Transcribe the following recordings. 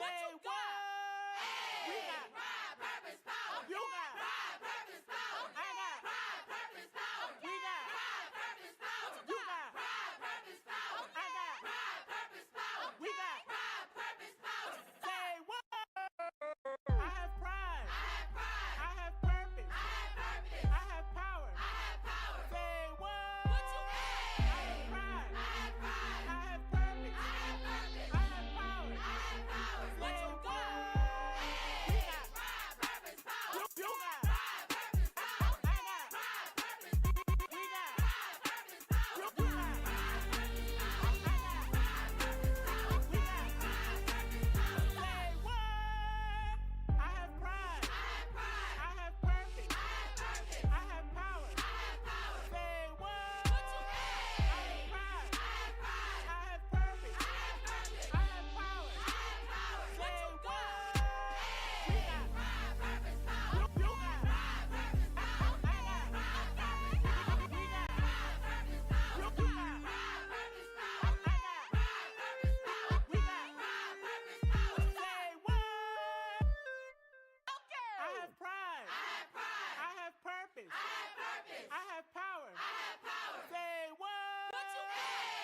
Say what? Hey, We got pride, purpose, power. You got pride, purpose, power. I got pride, purpose, power. We got pride, purpose, power. You got pride, purpose, power. I got pride, purpose, power. We got pride, purpose, power. Say what? I have pride. I have pride. I have purpose. I have purpose. I have power. I have power. Say what? What you I have pride. I have pride. I have purpose. I have purpose. I have power. I have power. What Say you what? Hey, We got pride, purpose, power. You got pride, purpose, power. I got pride, purpose, We got pride, purpose, power. You got pride, purpose, power. I got pride, purpose, power. We got pride, purpose, power. Say what? I have pride. I have pride. I have purpose. I have purpose. I have power. I have power. Say what? What you I have pride. I have pride. I have purpose. I have purpose. I have power. I have power. Say What you what? Hey, We got pride, purpose, power. You got pride, purpose, power. I got pride, purpose, power. We got pride, purpose, power. You got pride, purpose, power. I got pride, purpose, power. We got pride, purpose, power. Say what? Okay. I have pride. I have pride. I have purpose. I have purpose. I have power. I have power. Say what? What you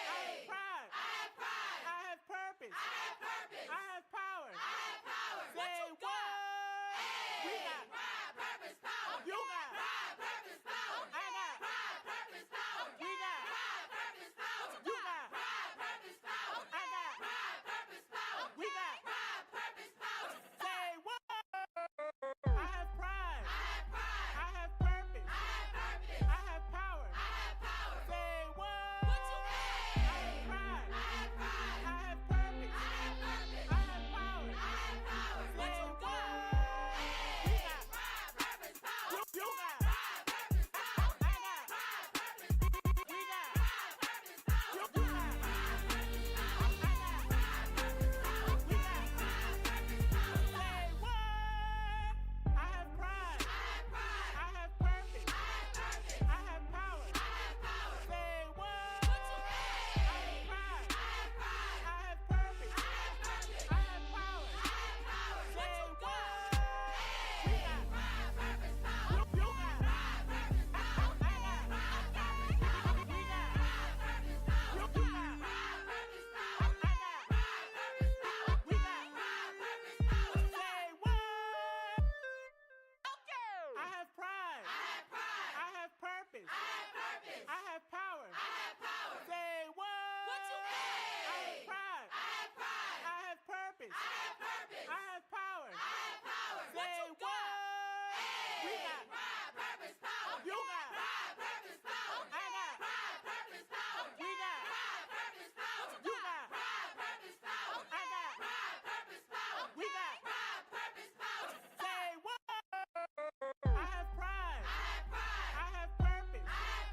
I have pride. I have pride. I have purpose. I have purpose. I have power. I have power. Say what? We Hey, got pride, purpose, power. You got pride, purpose, power. I got pride, purpose, power. We got pride, purpose, power. You got pride, purpose, power. I got pride, purpose, power. We got pride, purpose, power. Say what? I have pride. I have pride. I have purpose. I have purpose. I have power. I have power. Say what? What you I have pride. I have pride. I have purpose. I have purpose. I have power. I have power. What Say you what? Hey, We got pride, purpose, power. You got pride, purpose, power. I got pride, purpose, We got pride, purpose, power. You got pride, purpose, power. I got pride, purpose, power. We got pride, purpose, power. Say what? I have pride. I have pride. I have purpose. I have purpose. I have power. I have power. Say what? What you I have pride. I have pride. I have purpose. I have purpose. I have power. I have power. Say What you what? Hey, We got pride, purpose, power. You got pride, purpose, power. I got pride, purpose, power. We got pride, purpose, power. You got pride, purpose, power. I got pride, purpose, power. We got pride, purpose, power. Say what? Okay. I have pride. I have pride. I have purpose. I have purpose. I have power. I have power. Say what? What you I have pride. I have pride. I have purpose. I have purpose. I have power. I have power. Say what? We Hey, got pride, purpose, power. You got pride, purpose, power. I got pride, purpose, power. We got pride, purpose, power. You got pride, purpose, power. I got pride, purpose, power. We got pride, purpose, power. Say what? I have pride. I have pride. I have purpose. I have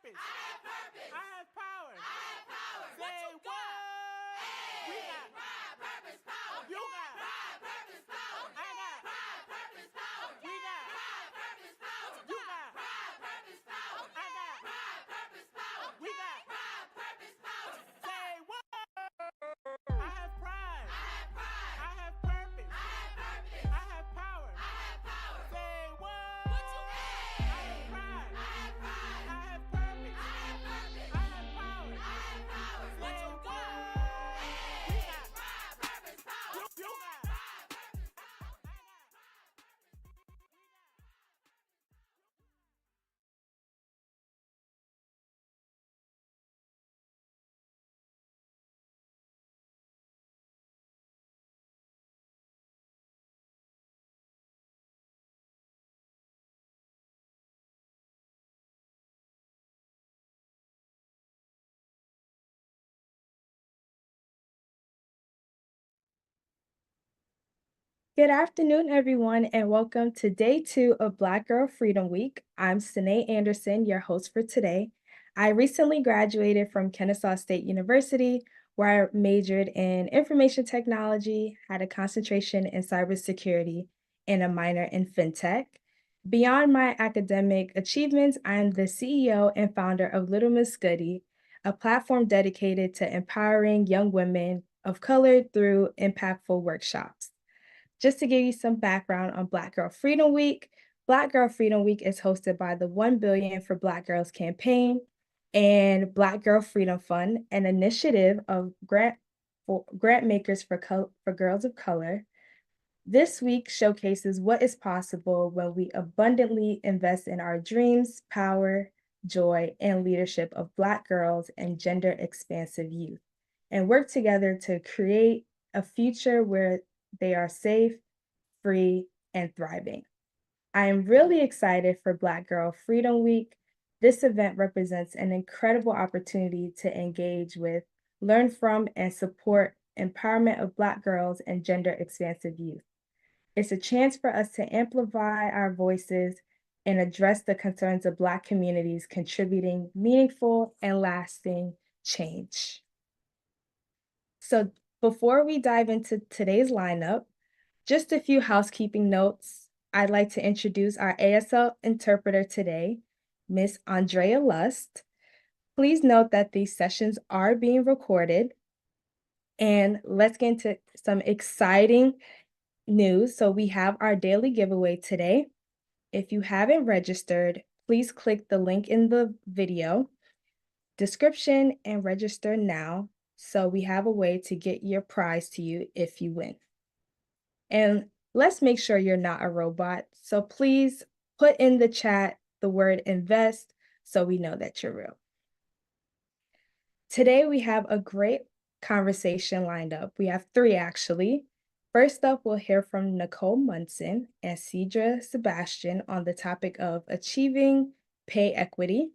purpose. I have purpose. I have power. I have power. Say what? We got Pride, purpose, power. you got Pride, purpose, power. I got Pride, purpose, power. we got Pride, purpose, power. you got Pride, purpose, power. I got Pride, purpose, power. we got Pride, purpose, power. say what? I have pride. I have pride. I have purpose. I have purpose. I have power. I have power. Say what? What you I have pride. I have pride. I have purpose. I have purpose. I have power. I have power. Say what? We got Pride, purpose, power. you got Pride, purpose, power. I got Good afternoon, everyone, and welcome to day 2 of Black Girl Freedom Week. I'm Sine Anderson, your host for today. I recently graduated from Kennesaw State University, where I majored in information technology, had a concentration in cybersecurity, and a minor in fintech. Beyond my academic achievements, I am the CEO and founder of Little Miss Goody, a platform dedicated to empowering young women of color through impactful workshops. Just to give you some background on Black Girl Freedom Week, Black Girl Freedom Week is hosted by the 1 Billion for Black Girls campaign and Black Girl Freedom Fund, an initiative of grant makers for girls of color. This week showcases what is possible when we abundantly invest in our dreams, power, joy, and leadership of Black girls and gender-expansive youth, and work together to create a future where they are safe, free, and thriving. I am really excited for Black Girl Freedom Week. This event represents an incredible opportunity to engage with, learn from, and support empowerment of Black girls and gender-expansive youth. It's a chance for us to amplify our voices and address the concerns of Black communities, contributing meaningful and lasting change. So before we dive into today's lineup, just a few housekeeping notes. I'd like to introduce our ASL interpreter today, Miss Andrea Lust. Please note that these sessions are being recorded. And let's get into some exciting news. So we have our daily giveaway today. If you haven't registered, please click the link in the video description and register now, so we have a way to get your prize to you if you win. And let's make sure you're not a robot. So please put in the chat the word invest so we know that you're real. Today we have a great conversation lined up. We have 3 actually. First up, we'll hear from Nicole Munson and Cedra Sebastian on the topic of achieving pay equity.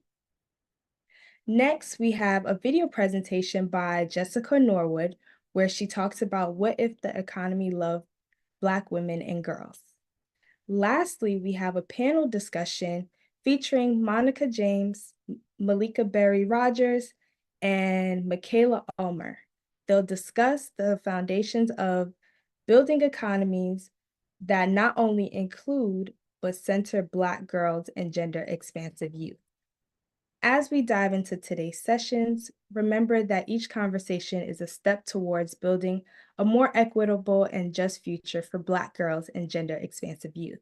Next, we have a video presentation by Jessica Norwood, where she talks about what if the economy loved Black women and girls. Lastly, we have a panel discussion featuring Monica James, Malika Berry Rogers, and Michaela Ulmer. They'll discuss the foundations of building economies that not only include but center Black girls and gender-expansive youth. As we dive into today's sessions, remember that each conversation is a step towards building a more equitable and just future for Black girls and gender-expansive youth.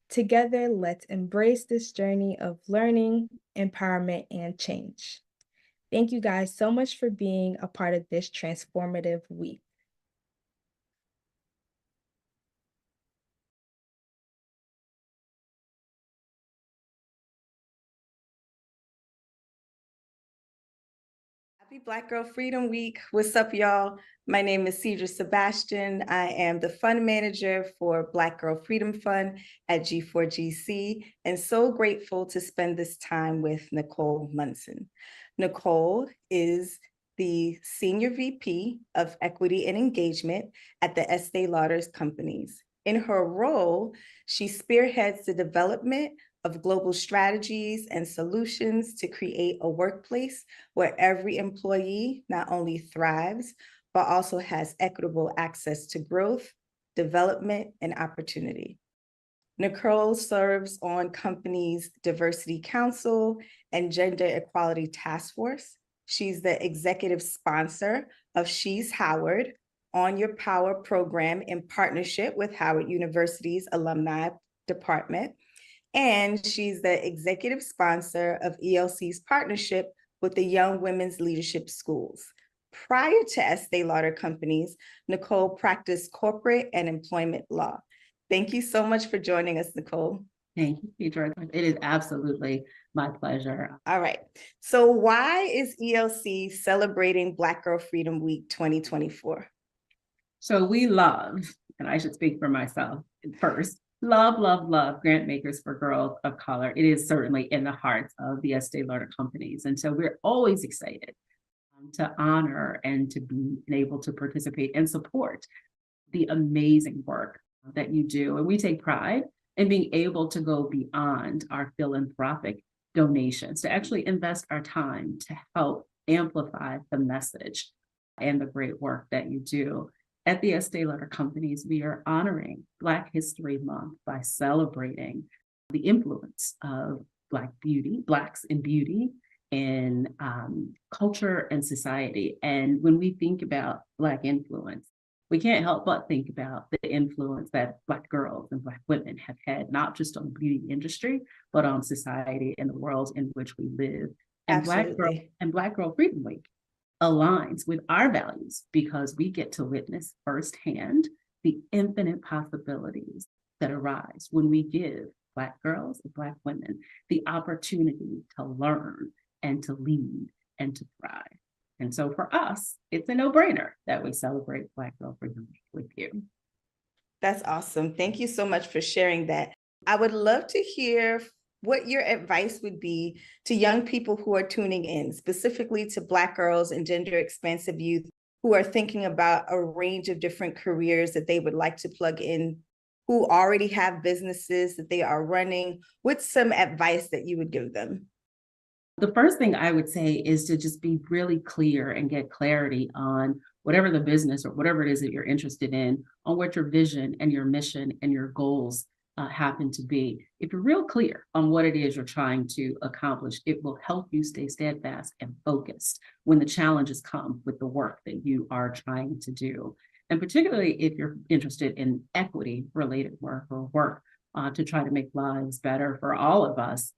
Together, let's embrace this journey of learning, empowerment, and change. Thank you guys so much for being a part of this transformative week. Happy Black Girl Freedom Week. What's up, y'all? My name is Cedra Sebastian. I am the fund manager for Black Girl Freedom Fund at G4GC, and so grateful to spend this time with Nicole Munson. Nicole is the Senior VP of Equity and Engagement at the Estee Lauder's companies. In her role, she spearheads the development of global strategies and solutions to create a workplace where every employee not only thrives, but also has equitable access to growth, development, and opportunity. Nicole serves on company's Diversity Council and Gender Equality Task Force. She's the executive sponsor of She's Howard On Your Power program in partnership with Howard University's Alumni Department. And she's the executive sponsor of ELC's partnership with the Young Women's Leadership Schools. Prior to Estee Lauder Companies, Nicole practiced corporate and employment law. Thank you so much for joining us, Nicole. Thank you, George. It is absolutely my pleasure. All right. So why is ELC celebrating Black Girl Freedom Week 2024? So we love, and I should speak for myself first, love grant makers for girls of color. It is certainly in the hearts of the Estee Lauder Companies. And so we're always excited to honor and to be able to participate and support the amazing work that you do. And we take pride in being able to go beyond our philanthropic donations, to actually invest our time to help amplify the message and the great work that you do. At the Estee Lauder Companies, we are honoring Black History Month by celebrating the influence of Blacks in beauty, in culture and society. And when we think about Black influence, we can't help but think about the influence that Black girls and Black women have had, not just on the beauty industry, but on society and the world in which we live. And Black Girl Freedom Week aligns with our values because we get to witness firsthand the infinite possibilities that arise when we give Black girls and Black women the opportunity to learn and to lead and to thrive. And so for us, it's a no-brainer that we celebrate Black Girl Freedom Week with you. That's awesome. Thank you so much for sharing that. I would love to hear what your advice would be to young people who are tuning in, specifically to Black girls and gender expansive youth who are thinking about a range of different careers that they would like to plug in, who already have businesses that they are running. What's some advice that you would give them? The first thing I would say is to just be really clear and get clarity on whatever the business or whatever it is that you're interested in, on what your vision and your mission and your goals happen to be. If you're real clear on what it is you're trying to accomplish, it will help you stay steadfast and focused when the challenges come with the work that you are trying to do. And particularly if you're interested in equity-related work or work to try to make lives better for all of us,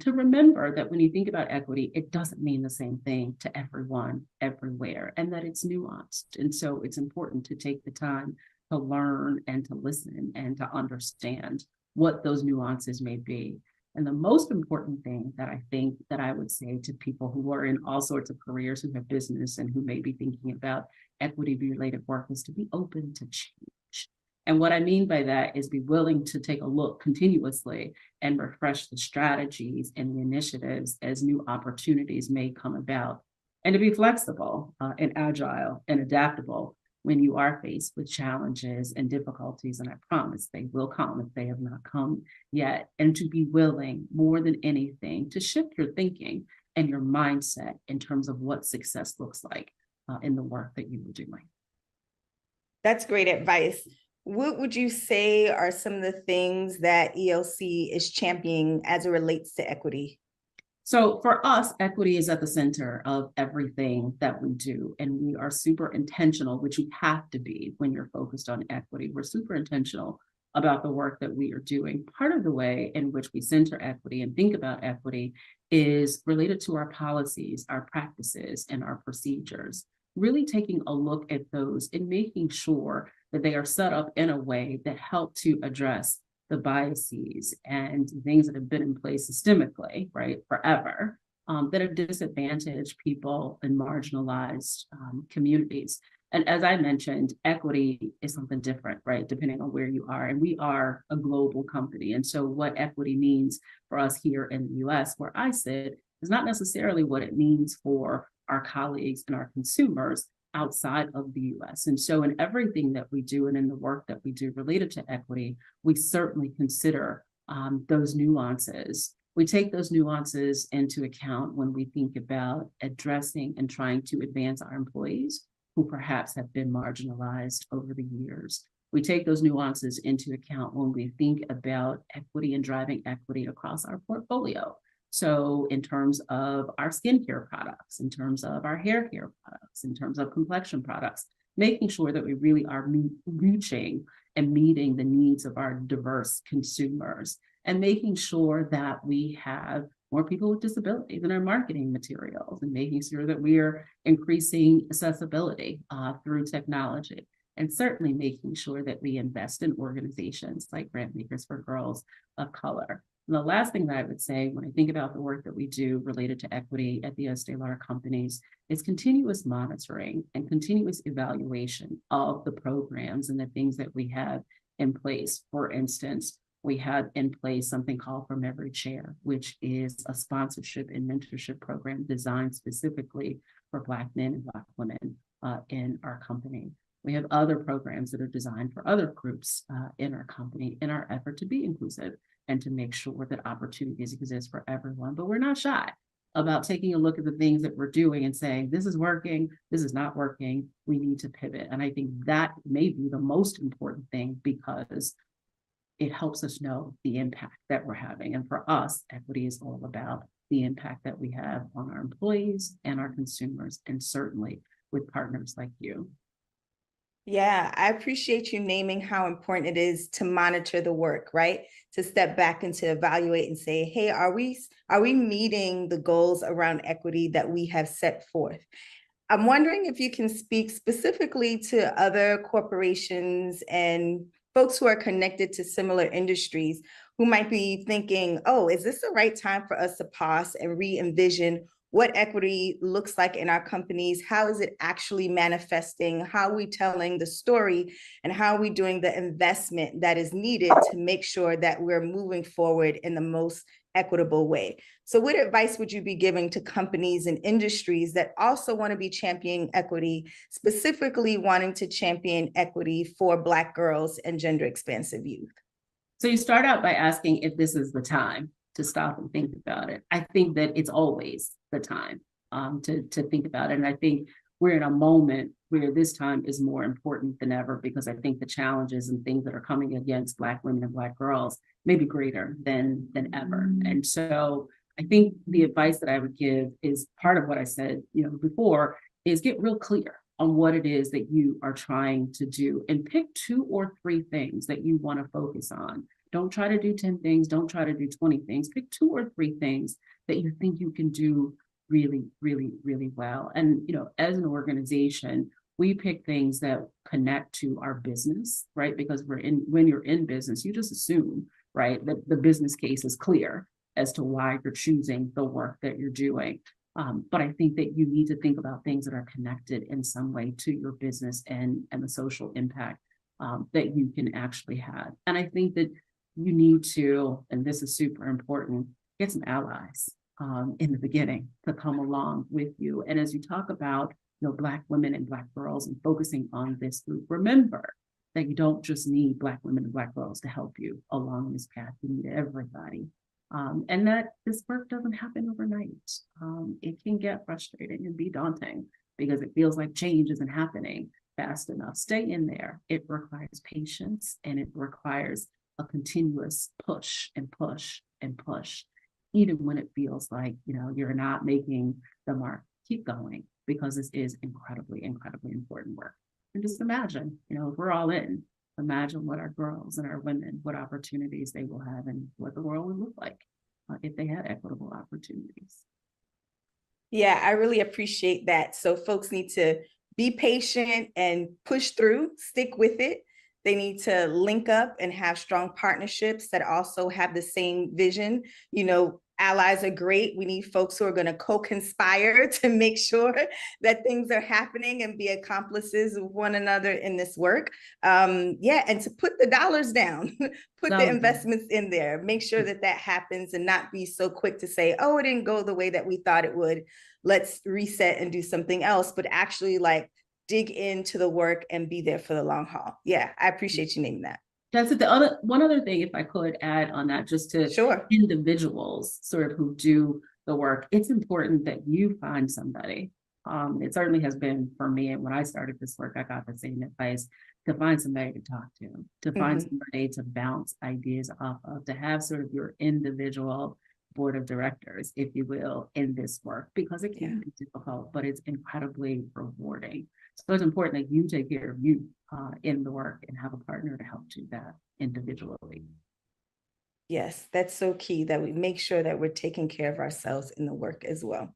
to remember that when you think about equity, it doesn't mean the same thing to everyone, everywhere, and that it's nuanced. And so it's important to take the time to learn and to listen and to understand what those nuances may be. And the most important thing that I think that I would say to people who are in all sorts of careers, who have business and who may be thinking about equity-related work is to be open to change. And what I mean by that is be willing to take a look continuously and refresh the strategies and the initiatives as new opportunities may come about, and to be flexible and agile and adaptable when you are faced with challenges and difficulties. And I promise they will come if they have not come yet. And to be willing, more than anything, to shift your thinking and your mindset in terms of what success looks like in the work that you are doing. That's great advice. What would you say are some of the things that ELC is championing as it relates to equity? So for us, equity is at the center of everything that we do. And we are super intentional, which you have to be when you're focused on equity. We're super intentional about the work that we are doing. Part of the way in which we center equity and think about equity is related to our policies, our practices, and our procedures. Really taking a look at those and making sure that they are set up in a way that help to address the biases and things that have been in place systemically, right, forever, that have disadvantaged people in marginalized communities. And as I mentioned, equity is something different, right, depending on where you are. And we are a global company. And so what equity means for us here in the US, where I sit, is not necessarily what it means for our colleagues and our consumers outside of the US. And so in everything that we do and in the work that we do related to equity, we certainly consider those nuances. We take those nuances into account when we think about addressing and trying to advance our employees who perhaps have been marginalized over the years. We take those nuances into account when we think about equity and driving equity across our portfolio. So in terms of our skincare products, in terms of our hair care products, in terms of complexion products, making sure that we really are reaching and meeting the needs of our diverse consumers, and making sure that we have more people with disabilities in our marketing materials, and making sure that we are increasing accessibility through technology, and certainly making sure that we invest in organizations like Grantmakers for Girls of Color. And the last thing that I would say when I think about the work that we do related to equity at the Estee Lauder companies is continuous monitoring and continuous evaluation of the programs and the things that we have in place. For instance, we have in place something called From Every Chair, which is a sponsorship and mentorship program designed specifically for Black men and Black women in our company. We have other programs that are designed for other groups in our company in our effort to be inclusive and to make sure that opportunities exist for everyone. But we're not shy about taking a look at the things that we're doing and saying, this is working, this is not working, we need to pivot. And I think that may be the most important thing, because it helps us know the impact that we're having. And for us, equity is all about the impact that we have on our employees and our consumers, and certainly with partners like you. Yeah, I appreciate you naming how important it is to monitor the work, right? To step back and to evaluate and say, hey, are we meeting the goals around equity that we have set forth? I'm wondering if you can speak specifically to other corporations and folks who are connected to similar industries who might be thinking, oh, is this the right time for us to pause and re-envision what equity looks like in our companies? How is it actually manifesting? How are we telling the story? And how are we doing the investment that is needed to make sure that we're moving forward in the most equitable way? So what advice would you be giving to companies and industries that also want to be championing equity, specifically wanting to champion equity for Black girls and gender expansive youth? So you start out by asking if this is the time to stop and think about it. I think that it's always the time to think about it. And I think we're in a moment where this time is more important than ever, because I think the challenges and things that are coming against Black women and Black girls may be greater than ever. And so I think the advice that I would give is part of what I said, before, is get real clear on what it is that you are trying to do, and pick 2 or 3 things that you want to focus on. Don't try to do 10 things. Don't try to do 20 things. Pick 2 or 3 things that you think you can do really, really, really well. And, as an organization, we pick things that connect to our business, right? Because when you're in business, you just assume, right, that the business case is clear as to why you're choosing the work that you're doing. But I think that you need to think about things that are connected in some way to your business and the social impact that you can actually have. And I think that you need to, and this is super important, get some allies in the beginning to come along with you. And as you talk about, Black women and Black girls and focusing on this group, remember that you don't just need Black women and Black girls to help you along this path. You need everybody. And that this work doesn't happen overnight. It can get frustrating and be daunting because it feels like change isn't happening fast enough. Stay in there. It requires patience, and it requires a continuous push and push and push, even when it feels like, you're not making the mark. Keep going, because this is incredibly, incredibly important work. And just imagine, if we're all in, imagine what our girls and our women, what opportunities they will have, and what the world would look like if they had equitable opportunities. Yeah, I really appreciate that. So folks need to be patient and push through, stick with it. They need to link up and have strong partnerships that also have the same vision. Allies are great. We need folks who are going to co-conspire to make sure that things are happening and be accomplices of one another in this work. And to put the dollars down, put the investments in there, make sure that happens, and not be so quick to say, oh, it didn't go the way that we thought it would. Let's reset and do something else, but actually dig into the work and be there for the long haul. Yeah, I appreciate you naming that. That's it. One other thing, if I could add on that, just to Sure. individuals sort of who do the work, it's important that you find somebody. It certainly has been for me. And when I started this work, I got the same advice to find somebody to talk to find Mhm. somebody to bounce ideas off of, to have sort of your individual board of directors, if you will, in this work, because it Yeah. can be difficult, but it's incredibly rewarding. So it's important that you take care of you in the work and have a partner to help do that individually. Yes, that's so key that we make sure that we're taking care of ourselves in the work as well.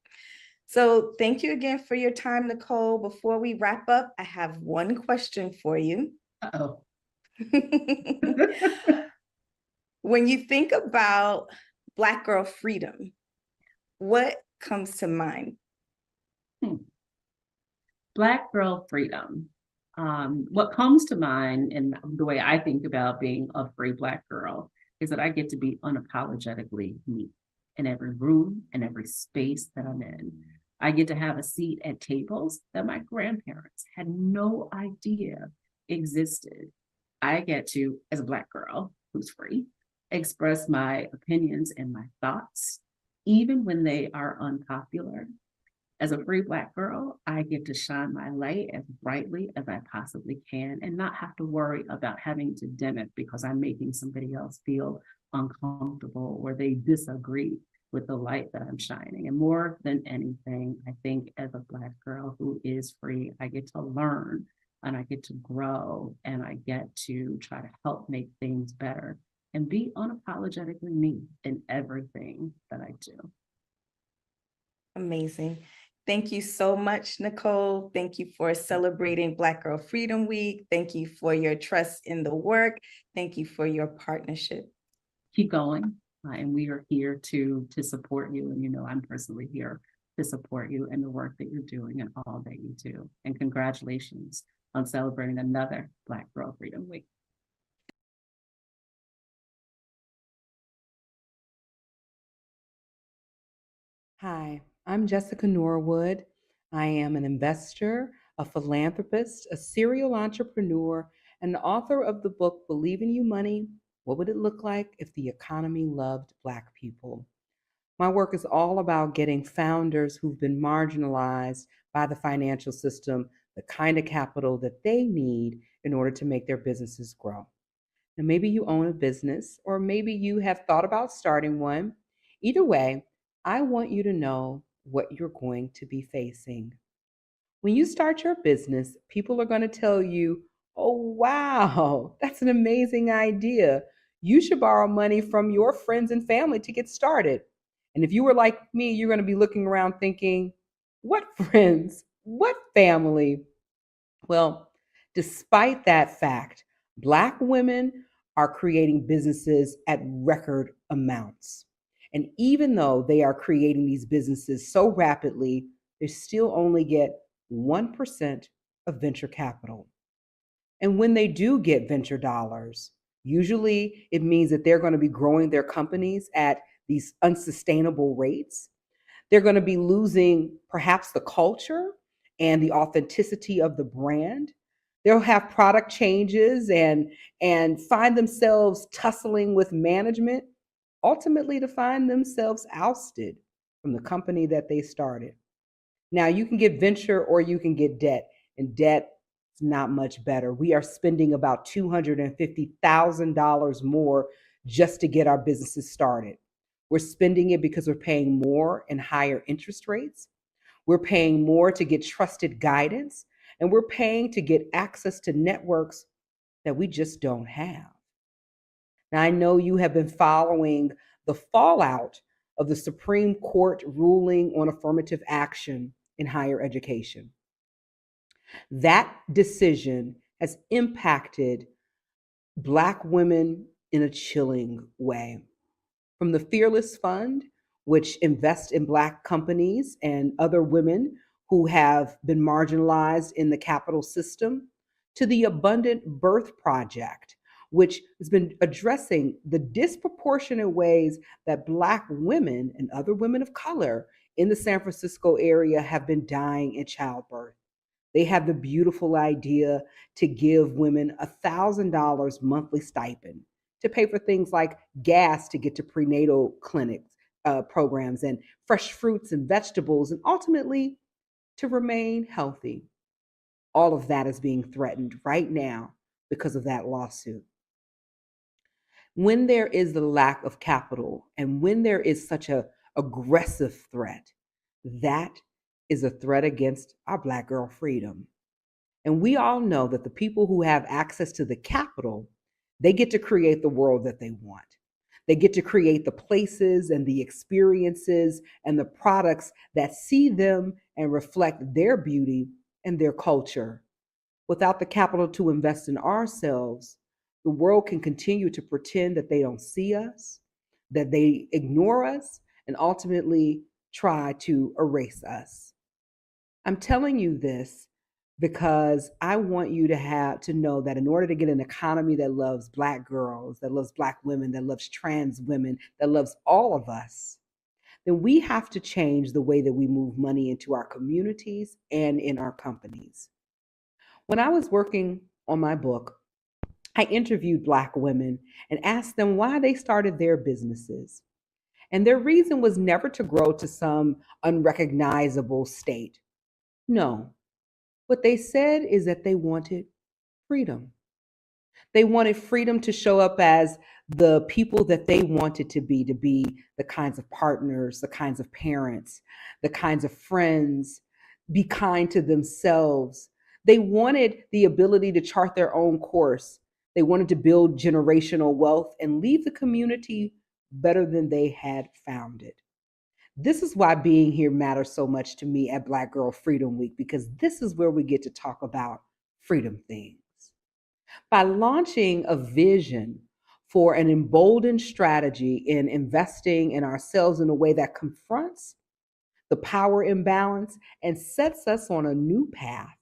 So thank you again for your time, Nicole. Before we wrap up, I have one question for you. Uh-oh. When you think about Black girl freedom, what comes to mind? Black girl freedom. What comes to mind and the way I think about being a free Black girl is that I get to be unapologetically me in every room and every space that I'm in. I get to have a seat at tables that my grandparents had no idea existed. I get to, as a Black girl who's free, express my opinions and my thoughts, even when they are unpopular. As a free Black girl, I get to shine my light as brightly as I possibly can and not have to worry about having to dim it because I'm making somebody else feel uncomfortable or they disagree with the light that I'm shining. And more than anything, I think as a Black girl who is free, I get to learn and I get to grow and I get to try to help make things better and be unapologetically me in everything that I do. Amazing. Thank you so much, Nicole. Thank you for celebrating Black Girl Freedom Week. Thank you for your trust in the work. Thank you for your partnership. Keep going. And we are here to support you. And you know, I'm personally here to support you in the work that you're doing and all that you do. And congratulations on celebrating another Black Girl Freedom Week. Hi, I'm Jessica Norwood. I am an investor, a philanthropist, a serial entrepreneur, and the author of the book Believe in You Money. What would it look like if the economy loved Black people? My work is all about getting founders who've been marginalized by the financial system the kind of capital that they need in order to make their businesses grow. Now, maybe you own a business, or maybe you have thought about starting one. Either way, I want you to know what you're going to be facing. When you start your business, people are going to tell you, oh, wow, that's an amazing idea. You should borrow money from your friends and family to get started. And if you were like me, you're going to be looking around thinking, what friends? What family? Well, despite that fact, Black women are creating businesses at record amounts. And even though they are creating these businesses so rapidly, they still only get 1% of venture capital. And when they do get venture dollars, usually it means that they're going to be growing their companies at these unsustainable rates. They're going to be losing perhaps the culture and the authenticity of the brand. They'll have product changes and find themselves tussling with management, ultimately to find themselves ousted from the company that they started. Now, you can get venture or you can get debt, and debt is not much better. We are spending about $250,000 more just to get our businesses started. We're spending it because we're paying more and higher interest rates. We're paying more to get trusted guidance, and we're paying to get access to networks that we just don't have. Now, I know you have been following the fallout of the Supreme Court ruling on affirmative action in higher education. That decision has impacted Black women in a chilling way. From the Fearless Fund, which invests in Black companies and other women who have been marginalized in the capital system, to the Abundant Birth Project, which has been addressing the disproportionate ways that Black women and other women of color in the San Francisco area have been dying in childbirth. They have the beautiful idea to give women $1,000 monthly stipend to pay for things like gas to get to prenatal clinics, programs, and fresh fruits and vegetables, and ultimately to remain healthy. All of that is being threatened right now because of that lawsuit. When there is the lack of capital and when there is such a aggressive threat, that is a threat against our Black girl freedom. And we all know that the people who have access to the capital, they get to create the world that they want. They get to create the places and the experiences and the products that see them and reflect their beauty and their culture. Without the capital to invest in ourselves, the world can continue to pretend that they don't see us, that they ignore us, and ultimately try to erase us. I'm telling you this because I want you to know that in order to get an economy that loves Black girls, that loves Black women, that loves trans women, that loves all of us, then we have to change the way that we move money into our communities and in our companies. When I was working on my book, I interviewed Black women and asked them why they started their businesses. And their reason was never to grow to some unrecognizable state. No, what they said is that they wanted freedom. They wanted freedom to show up as the people that they wanted to be the kinds of partners, the kinds of parents, the kinds of friends, be kind to themselves. They wanted the ability to chart their own course. They wanted to build generational wealth and leave the community better than they had found it. This is why being here matters so much to me at Black Girl Freedom Week, because this is where we get to talk about freedom things. By launching a vision for an emboldened strategy in investing in ourselves in a way that confronts the power imbalance and sets us on a new path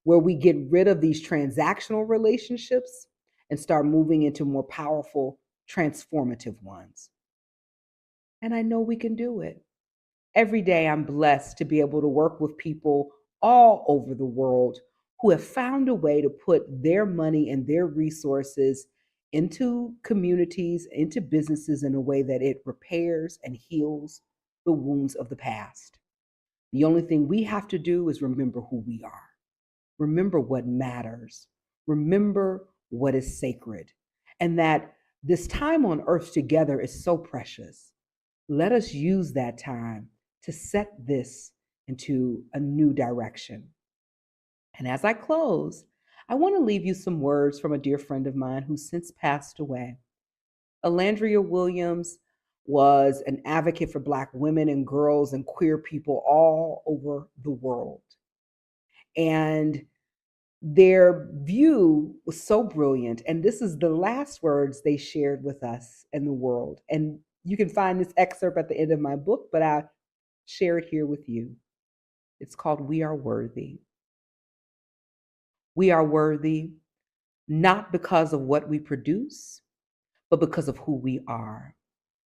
where we get rid of these transactional relationships and start moving into more powerful, transformative ones. And I know we can do it. Every day, I'm blessed to be able to work with people all over the world who have found a way to put their money and their resources into communities, into businesses in a way that it repairs and heals the wounds of the past. The only thing we have to do is remember who we are, remember what matters, remember what is sacred, and that this time on earth together is so precious. Let us use that time to set this into a new direction. And as I close, I want to leave you some words from a dear friend of mine who's since passed away. Alandria Williams was an advocate for Black women and girls and queer people all over the world. And their view was so brilliant. And this is the last words they shared with us and the world. And you can find this excerpt at the end of my book, but I share it here with you. It's called We Are Worthy. We are worthy not because of what we produce, but because of who we are.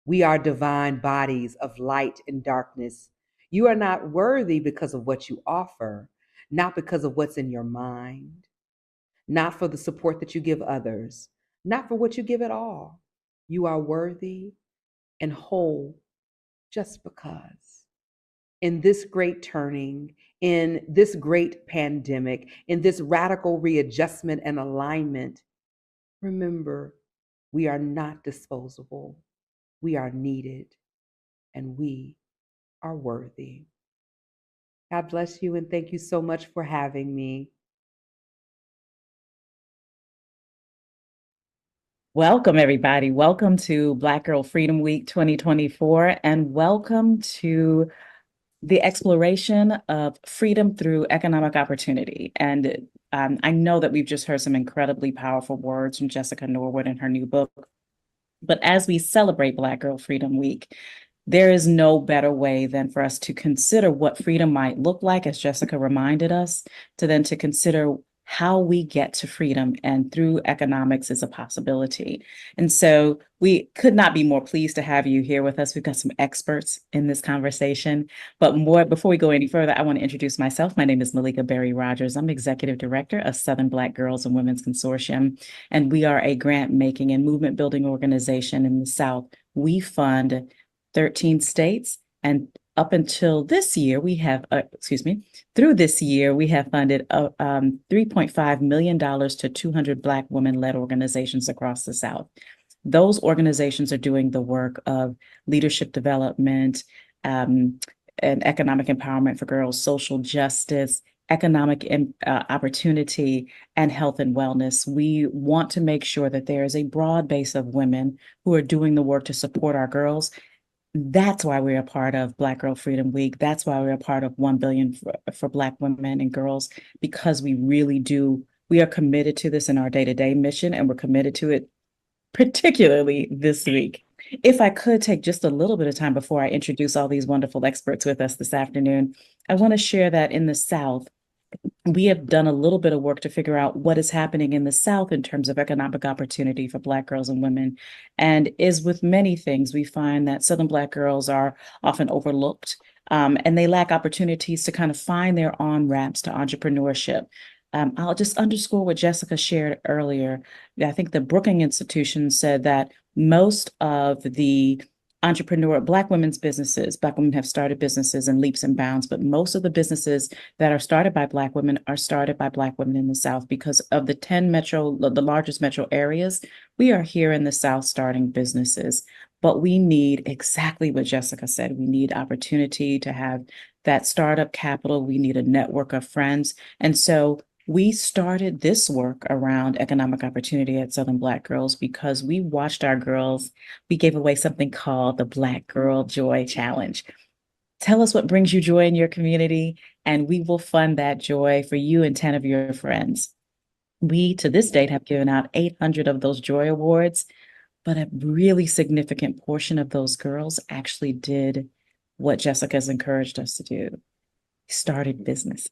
We are divine bodies of light and darkness. You are not worthy because of what you offer, not because of what's in your mind, not for the support that you give others, not for what you give at all. You are worthy and whole just because. In this great turning, in this great pandemic, in this radical readjustment and alignment, remember, we are not disposable. We are needed, and we are worthy. God bless you, and thank you so much for having me. Welcome, everybody. Welcome to Black Girl Freedom Week 2024, and welcome to the exploration of freedom through economic opportunity. And I know that we've just heard some incredibly powerful words from Jessica Norwood in her new book. But as we celebrate Black Girl Freedom Week, there is no better way than for us to consider what freedom might look like, as Jessica reminded us, to then to consider how we get to freedom, and through economics is a possibility. And so we could not be more pleased to have you here with us. We've got some experts in this conversation. But more before we go any further, I want to introduce myself. My name is Malika Berry Rogers. I'm Executive Director of Southern Black Girls and Women's Consortium, and we are a grant making and movement building organization in the South. We fund 13 states, and up until this year, we have, through this year, we have funded $3.5 million to 200 Black women-led organizations across the South. Those organizations are doing the work of leadership development, and economic empowerment for girls, social justice, economic opportunity, and health and wellness. We want to make sure that there is a broad base of women who are doing the work to support our girls. That's why we're a part of Black Girl Freedom Week. That's why we're a part of 1 billion for Black women and girls, because we are committed to this in our day-to-day mission, and we're committed to it particularly this week. If I could take just a little bit of time before I introduce all these wonderful experts with us this afternoon, I want to share that in the South, we have done a little bit of work to figure out what is happening in the South in terms of economic opportunity for Black girls and women. And as with many things, we find that Southern Black girls are often overlooked, and they lack opportunities to kind of find their on-ramps to entrepreneurship. I'll just underscore what Jessica shared earlier. I think the Brookings Institution said that most of the Black women's businesses, Black women have started businesses in leaps and bounds, but most of the businesses that are started by Black women are started by Black women in the South, because of the the largest metro areas, we are here in the South starting businesses. But we need exactly what Jessica said. We need opportunity to have that startup capital. We need a network of friends. And so we started this work around economic opportunity at Southern Black Girls because we watched our girls. We gave away something called the Black Girl Joy Challenge. Tell us what brings you joy in your community, and we will fund that joy for you and 10 of your friends. We, to this date, have given out 800 of those Joy Awards, but a really significant portion of those girls actually did what Jessica has encouraged us to do: started businesses.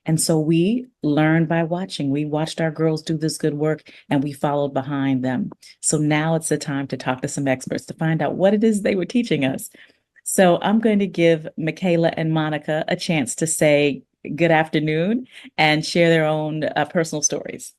And so we learned by watching. We watched our girls do this good work, and we followed behind them. So now it's the time to talk to some experts to find out what it is they were teaching us. So I'm going to give Michaela and Monica a chance to say good afternoon and share their own personal stories.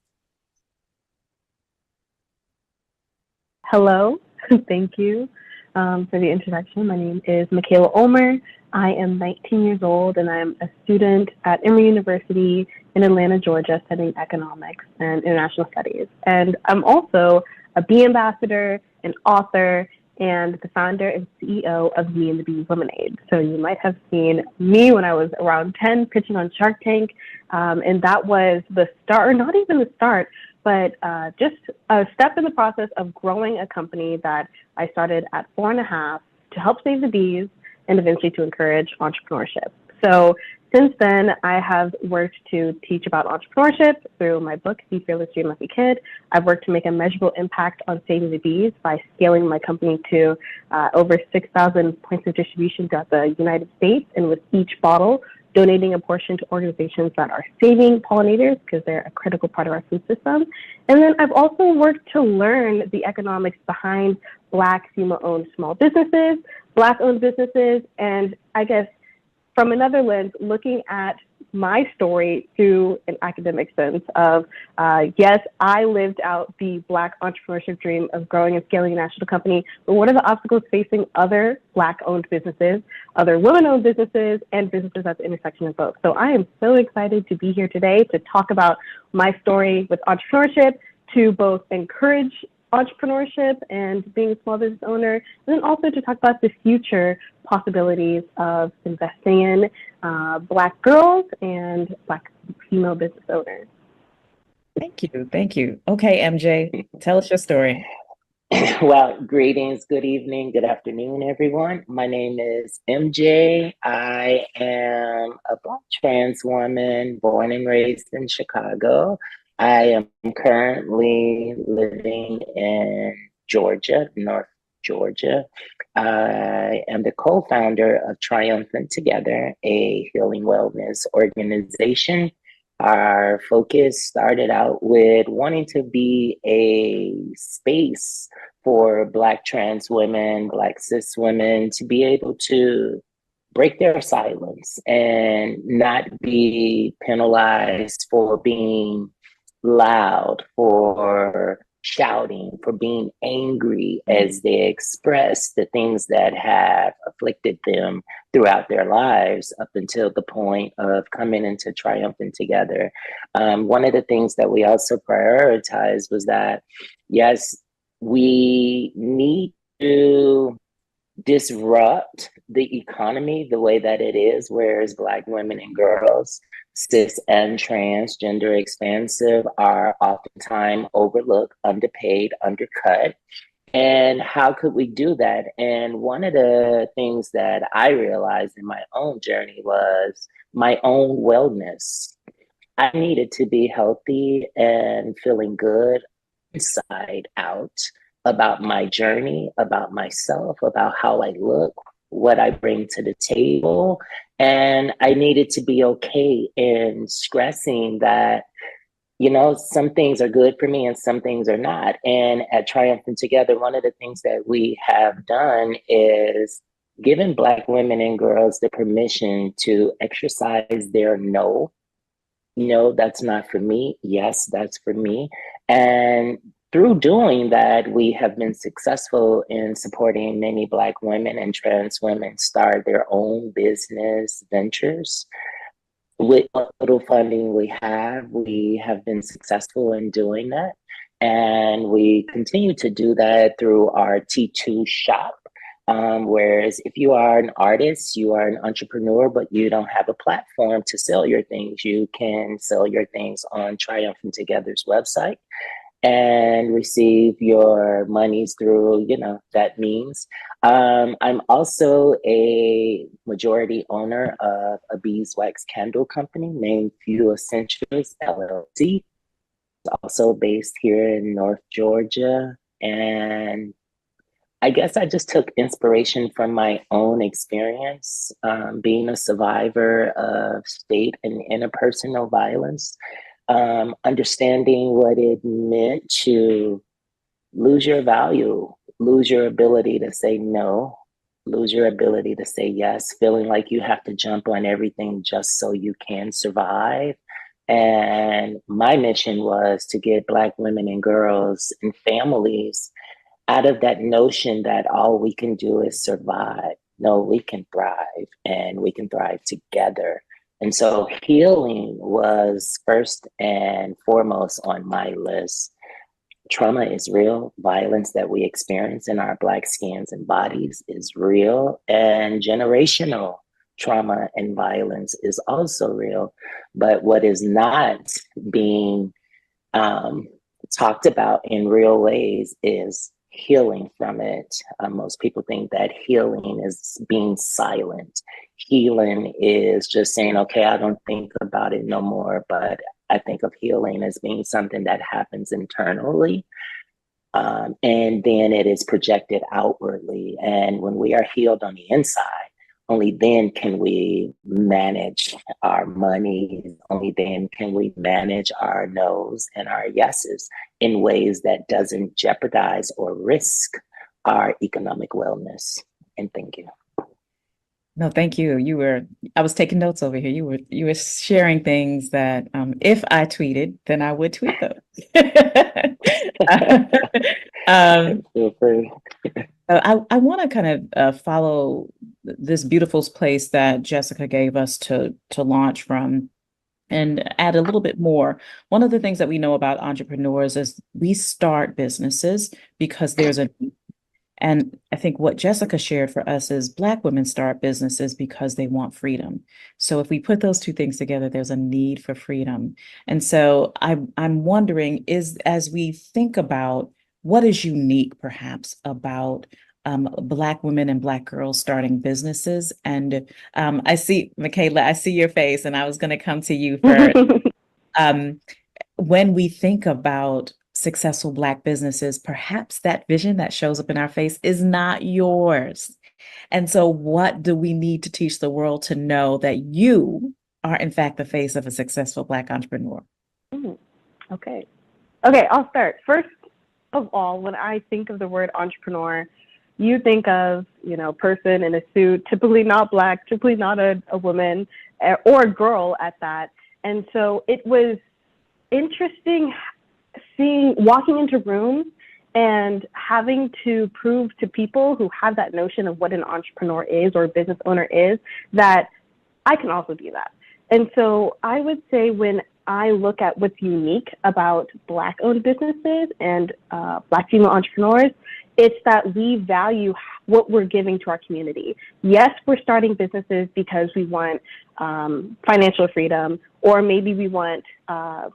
Hello, thank you for the introduction. My name is Michaela Ulmer. I am 19 years old, and I'm a student at Emory University in Atlanta, Georgia, studying economics and international studies. And I'm also a bee ambassador, an author, and the founder and CEO of Me and the Bees Lemonade. So you might have seen me when I was around 10 pitching on Shark Tank, and that was the start, or not even the start, but just a step in the process of growing a company that I started at 4.5 to help save the bees and eventually to encourage entrepreneurship. So since then, I have worked to teach about entrepreneurship through my book, Be Fearless, Dream Like a Kid. I've worked to make a measurable impact on saving the bees by scaling my company to over 6,000 points of distribution throughout the United States, and with each bottle, donating a portion to organizations that are saving pollinators because they're a critical part of our food system. And then I've also worked to learn the economics behind Black female-owned small businesses, Black-owned businesses, and I guess from another lens, looking at my story through an academic sense of, yes, I lived out the Black entrepreneurship dream of growing and scaling a national company, but what are the obstacles facing other Black-owned businesses, other women-owned businesses, and businesses at the intersection of both? So I am so excited to be here today to talk about my story with entrepreneurship, to both encourage entrepreneurship and being a small business owner, and then also to talk about the future possibilities of investing in Black girls and Black female business owners. Thank you. Thank you. Okay, MJ, tell us your story. Well, greetings, good evening, good afternoon, everyone. My name is MJ. I am a Black trans woman born and raised in Chicago. I am currently living in Georgia, North Georgia. I am the co-founder of Triumphant Together, a healing wellness organization Our focus started out with wanting to be a space for Black trans women, Black cis women to be able to break their silence and not be penalized for being loud, for shouting, for being angry as they express the things that have afflicted them throughout their lives up until the point of coming into triumphant together. One of the things that we also prioritized was that, yes, we need to disrupt the economy the way that it is, whereas Black women and girls, cis and transgender expansive, are oftentimes overlooked, underpaid, undercut. And how could we do that? And one of the things that I realized in my own journey was my own wellness. I needed to be healthy and feeling good inside out about my journey, about myself, about how I look, what I bring to the table. And I needed to be okay in stressing that, you know, some things are good for me and some things are not. And at Triumphant Together, one of the things that we have done is given Black women and girls the permission to exercise their no. No, that's not for me. Yes, that's for me. And through doing that, we have been successful in supporting many Black women and trans women start their own business ventures. With what little funding we have been successful in doing that. And we continue to do that through our T2 shop. Whereas if you are an artist, you are an entrepreneur, but you don't have a platform to sell your things, you can sell your things on Triumphant Together's website and receive your monies through, you know, that means. I'm also a majority owner of a beeswax candle company named Few Essentials LLC. It's also based here in North Georgia. And I guess I just took inspiration from my own experience, being a survivor of state and interpersonal violence, understanding what it meant to lose your value, lose your ability to say no, lose your ability to say yes, feeling like you have to jump on everything just so you can survive. And my mission was to get Black women and girls and families out of that notion that all we can do is survive. No, we can thrive and we can thrive together. And so healing was first and foremost on my list. Trauma is real. Violence that we experience in our Black skins and bodies is real. And generational trauma and violence is also real. But what is not being talked about in real ways is healing from it. Most people think that healing is being silent. Healing is just saying, okay, I don't think about it no more, but I think of healing as being something that happens internally. And then it is projected outwardly. And when we are healed on the inside, only then can we manage our money. Only then can we manage our no's and our yeses in ways that doesn't jeopardize or risk our economic wellness. And thank you. No, thank you. I was taking notes over here. You were sharing things that if I tweeted, then I would tweet those. Feel free. I want to kind of follow this beautiful place that Jessica gave us to launch from and add a little bit more. One of the things that we know about entrepreneurs is we start businesses because there's a need. And I think what Jessica shared for us is Black women start businesses because they want freedom. So if we put those two things together, there's a need for freedom. And so I'm wondering, as we think about what is unique perhaps about Black women and Black girls starting businesses. And I see, Michaela, I see your face, and I was going to come to you first. When we think about successful Black businesses, perhaps that vision that shows up in our face is not yours. And so what do we need to teach the world to know that you are in fact the face of a successful Black entrepreneur? Okay. Okay, I'll start. First of all, when I think of the word entrepreneur, you think of, person in a suit, typically not Black, typically not a woman or a girl at that. And so it was interesting walking into rooms and having to prove to people who have that notion of what an entrepreneur is or a business owner is, that I can also do that. And so I would say when I look at what's unique about Black-owned businesses and Black female entrepreneurs, it's that we value what we're giving to our community. Yes, we're starting businesses because we want financial freedom, or maybe we want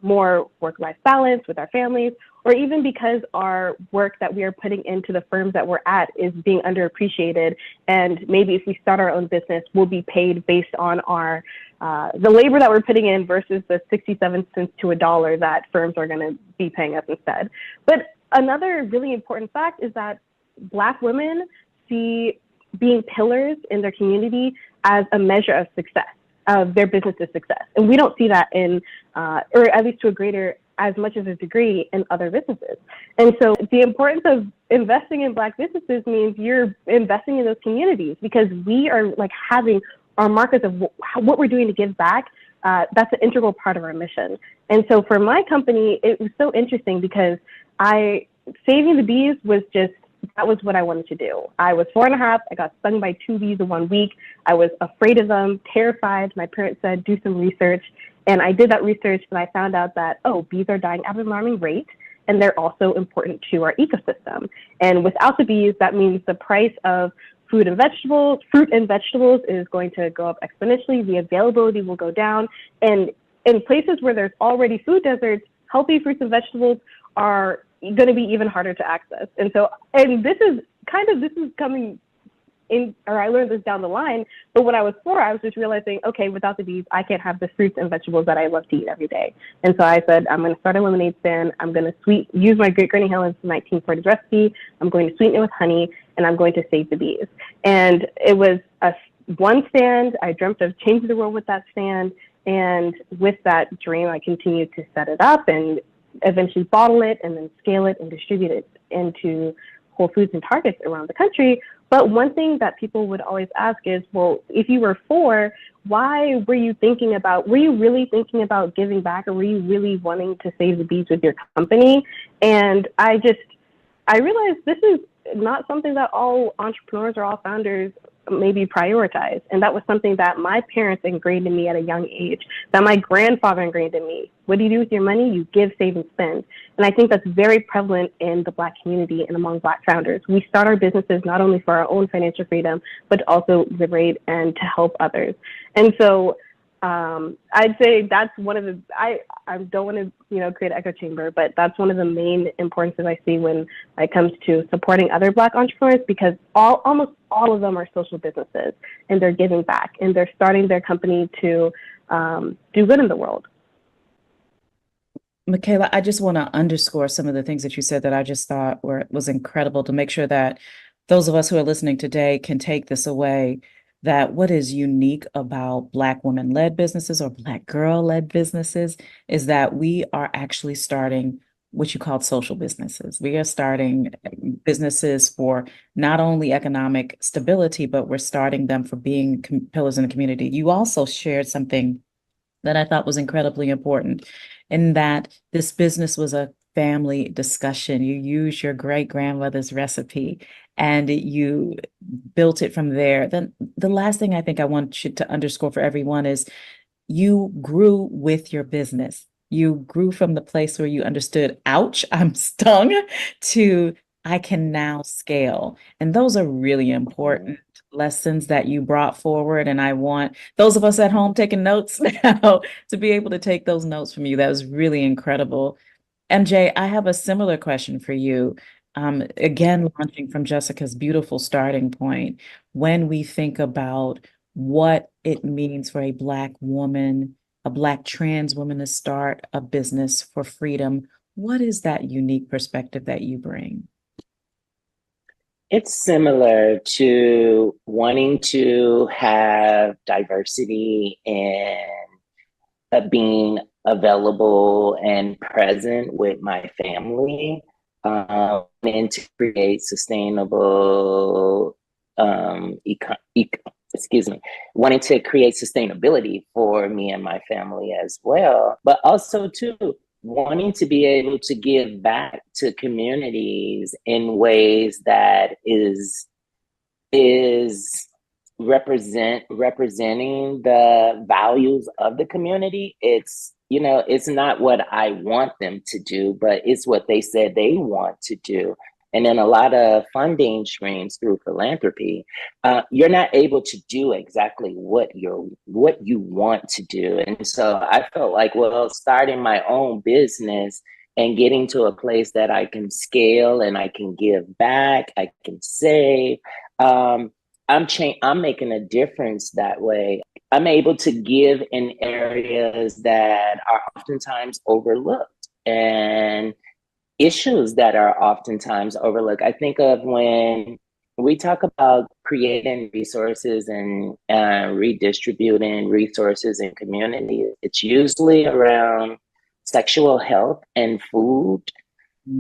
more work-life balance with our families, or even because our work that we are putting into the firms that we're at is being underappreciated. And maybe if we start our own business, we'll be paid based on our the labor that we're putting in versus the 67 cents to $1 that firms are going to be paying us instead. But another really important fact is that Black women see being pillars in their community as a measure of success, of their business's success. And we don't see that in, or at least to a greater, as much as a degree in other businesses. And so the importance of investing in Black businesses means you're investing in those communities, because we are like having our markers of what we're doing to give back. That's an integral part of our mission. And so for my company, it was so interesting because saving the bees was just, that was what I wanted to do. I was 4.5. I got stung by 2 bees in 1 week. I was afraid of them, terrified. My parents said, do some research. And I did that research, and I found out that, bees are dying at an alarming rate, and they're also important to our ecosystem. And without the bees, that means the price of fruit and vegetables is going to go up exponentially. The availability will go down. And in places where there's already food deserts, healthy fruits and vegetables are going to be even harder to access. And this is coming in, or I learned this down the line, but when I was 4, I was just realizing, okay, without the bees, I can't have the fruits and vegetables that I love to eat every day. And so I said, I'm going to start a lemonade stand. I'm going to use my Great Granny Helen's 1940s recipe. I'm going to sweeten it with honey, and I'm going to save the bees. And it was one stand. I dreamt of changing the world with that stand. And with that dream, I continued to set it up and eventually bottle it and then scale it and distribute it into Whole Foods and Targets around the country. But one thing that people would always ask is, well, if you were 4, why were you really thinking about giving back, or were you really wanting to save the bees with your company? And I realized this is not something that all entrepreneurs or all founders maybe prioritize. And that was something that my parents ingrained in me at a young age, that my grandfather ingrained in me. What do you do with your money? You give, save, and spend. And I think that's very prevalent in the Black community and among Black founders. We start our businesses not only for our own financial freedom, but to also liberate and to help others. And so I'd say that's one of the, I don't want to, create an echo chamber, but that's one of the main importances I see when it comes to supporting other Black entrepreneurs, because almost all of them are social businesses, and they're giving back, and they're starting their company to do good in the world. Michaela, I just want to underscore some of the things that you said that I just thought was incredible, to make sure that those of us who are listening today can take this away, that what is unique about Black women-led businesses or Black girl-led businesses is that we are actually starting what you called social businesses. We are starting businesses for not only economic stability, but we're starting them for being pillars in the community. You also shared something that I thought was incredibly important, in that this business was a family discussion. You used your great-grandmother's recipe and you built it from there. Then the last thing I think I want you to underscore for everyone is you grew with your business. You grew from the place where you understood, ouch, I'm stung, to I can now scale. And those are really important lessons that you brought forward. And I want those of us at home taking notes now to be able to take those notes from you. That was really incredible. MJ, I have a similar question for you. Again, launching from Jessica's beautiful starting point, when we think about what it means for a Black woman, a Black trans woman, to start a business for freedom, what is that unique perspective that you bring? It's similar to wanting to have diversity in being available and present with my family, and to create sustainable, excuse me, wanting to create sustainability for me and my family as well, but also too wanting to be able to give back to communities in ways that is representing the values of the community. It's, you know, it's not what I want them to do, but it's what they said they want to do. And then a lot of funding streams through philanthropy, you're not able to do exactly what you want to do. And so I felt like, well, starting my own business and getting to a place that I can scale and I can give back, I can save. I'm making a difference that way. I'm able to give in areas that are oftentimes overlooked and issues that are oftentimes overlooked. I think of when we talk about creating resources and redistributing resources in communities, it's usually around sexual health and food.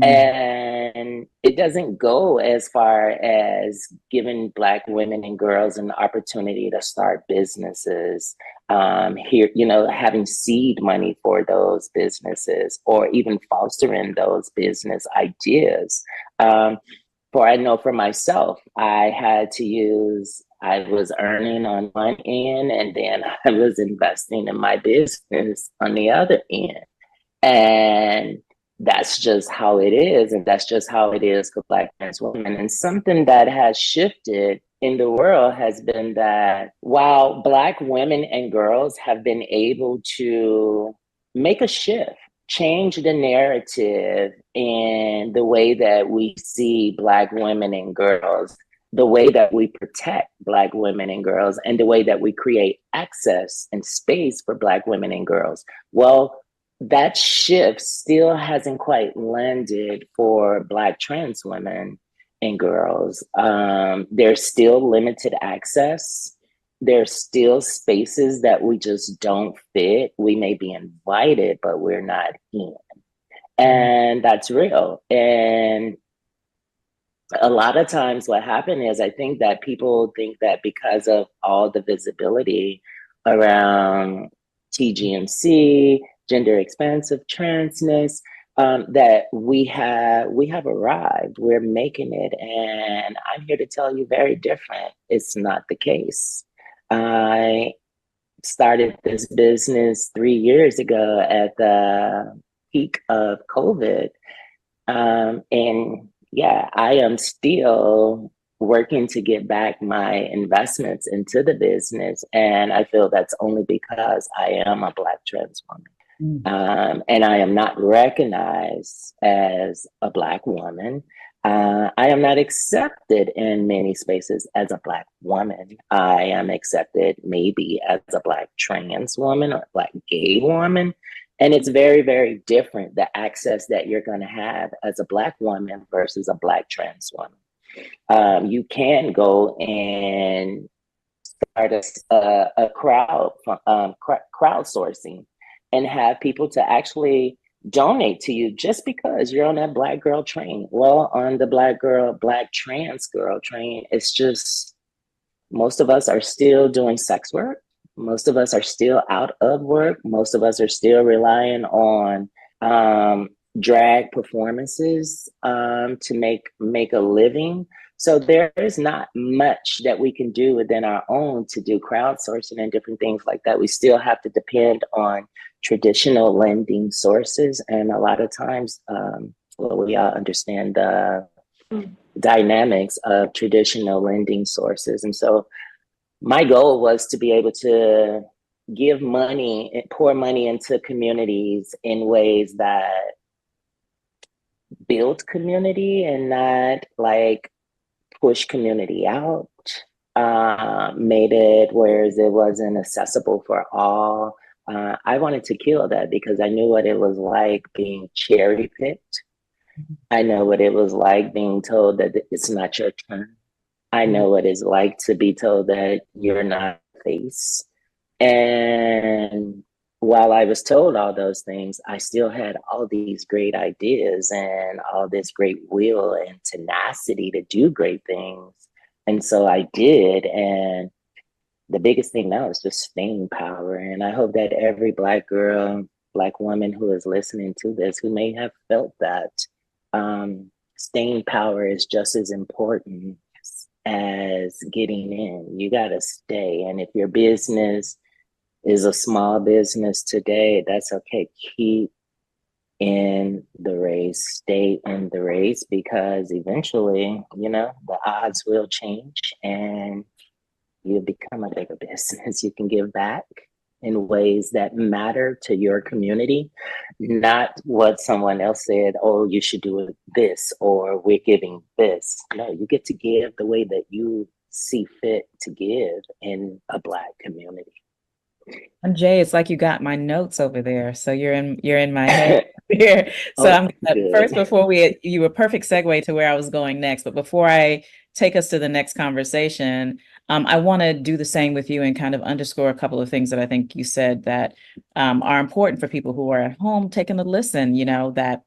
And it doesn't go as far as giving Black women and girls an opportunity to start businesses, here, you know, having seed money for those businesses or even fostering those business ideas. For I know for myself, I was earning on one end and then I was investing in my business on the other end. And that's just how it is. And that's just how it is for Black trans women. And something that has shifted in the world has been that while Black women and girls have been able to make a shift, change the narrative in the way that we see Black women and girls, the way that we protect Black women and girls, and the way that we create access and space for Black women and girls. Well, that shift still hasn't quite landed for Black trans women and girls. There's still limited access. There's still spaces that we just don't fit. We may be invited, but we're not in. And that's real. And a lot of times what happened is I think that people think that because of all the visibility around TGMC, gender expansive transness, that we have arrived. We're making it, and I'm here to tell you very different. It's not the case. I started this business 3 years ago at the peak of COVID, and yeah, I am still working to get back my investments into the business, and I feel that's only because I am a Black trans woman. And I am not recognized as a Black woman. I am not accepted in many spaces as a Black woman. I am accepted maybe as a Black trans woman or Black gay woman. And it's very, very different, the access that you're going to have as a Black woman versus a Black trans woman. You can go and start a crowdsourcing and have people to actually donate to you just because you're on that Black girl train. Well, on the Black trans girl train, it's just, most of us are still doing sex work. Most of us are still out of work. Most of us are still relying on drag performances to make a living. So there is not much that we can do within our own to do crowdsourcing and different things like that. We still have to depend on traditional lending sources. And a lot of times, we all understand the dynamics of traditional lending sources. And so my goal was to be able to give money and pour money into communities in ways that build community and not like push community out, made it whereas it wasn't accessible for all. I wanted to kill that because I knew what it was like being cherry picked. I know what it was like being told that it's not your turn. I know what it's like to be told that you're not face. And while I was told all those things, I still had all these great ideas and all this great will and tenacity to do great things. And so I did. And the biggest thing now is just staying power. And I hope that every Black girl, Black woman who is listening to this, who may have felt that, staying power is just as important as getting in. You got to stay. And if your business is a small business today, that's okay. Keep in the race, stay in the race, because eventually, the odds will change and you become a bigger business. You can give back in ways that matter to your community, not what someone else said, oh, you should do this, or we're giving this. No, you get to give the way that you see fit to give in a Black community. And Jay, it's like you got my notes over there. So you're in my head here. So Oh, I'm good. first before you were a perfect segue to where I was going next. But before I take us to the next conversation, I want to do the same with you and kind of underscore a couple of things that I think you said that are important for people who are at home taking a listen, that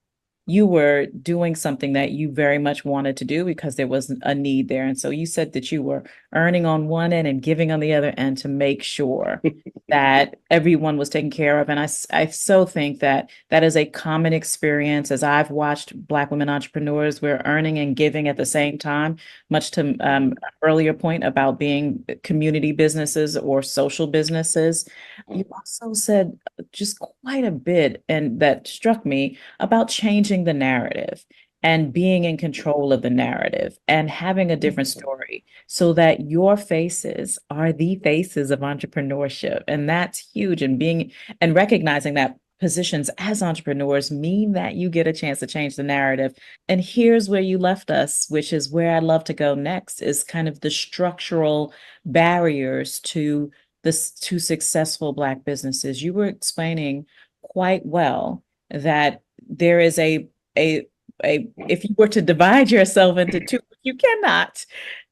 you were doing something that you very much wanted to do because there was a need there. And so you said that you were earning on one end and giving on the other end to make sure that everyone was taken care of. And I so think that that is a common experience as I've watched Black women entrepreneurs. We're earning and giving at the same time, much to earlier point about being community businesses or social businesses. You also said just quite a bit, and that struck me, about changing the narrative and being in control of the narrative and having a different story so that your faces are the faces of entrepreneurship. And that's huge. And recognizing that positions as entrepreneurs mean that you get a chance to change the narrative. And here's where you left us, which is where I'd love to go next, is kind of the structural barriers to successful Black businesses. You were explaining quite well that there is a if you were to divide yourself into two, you cannot.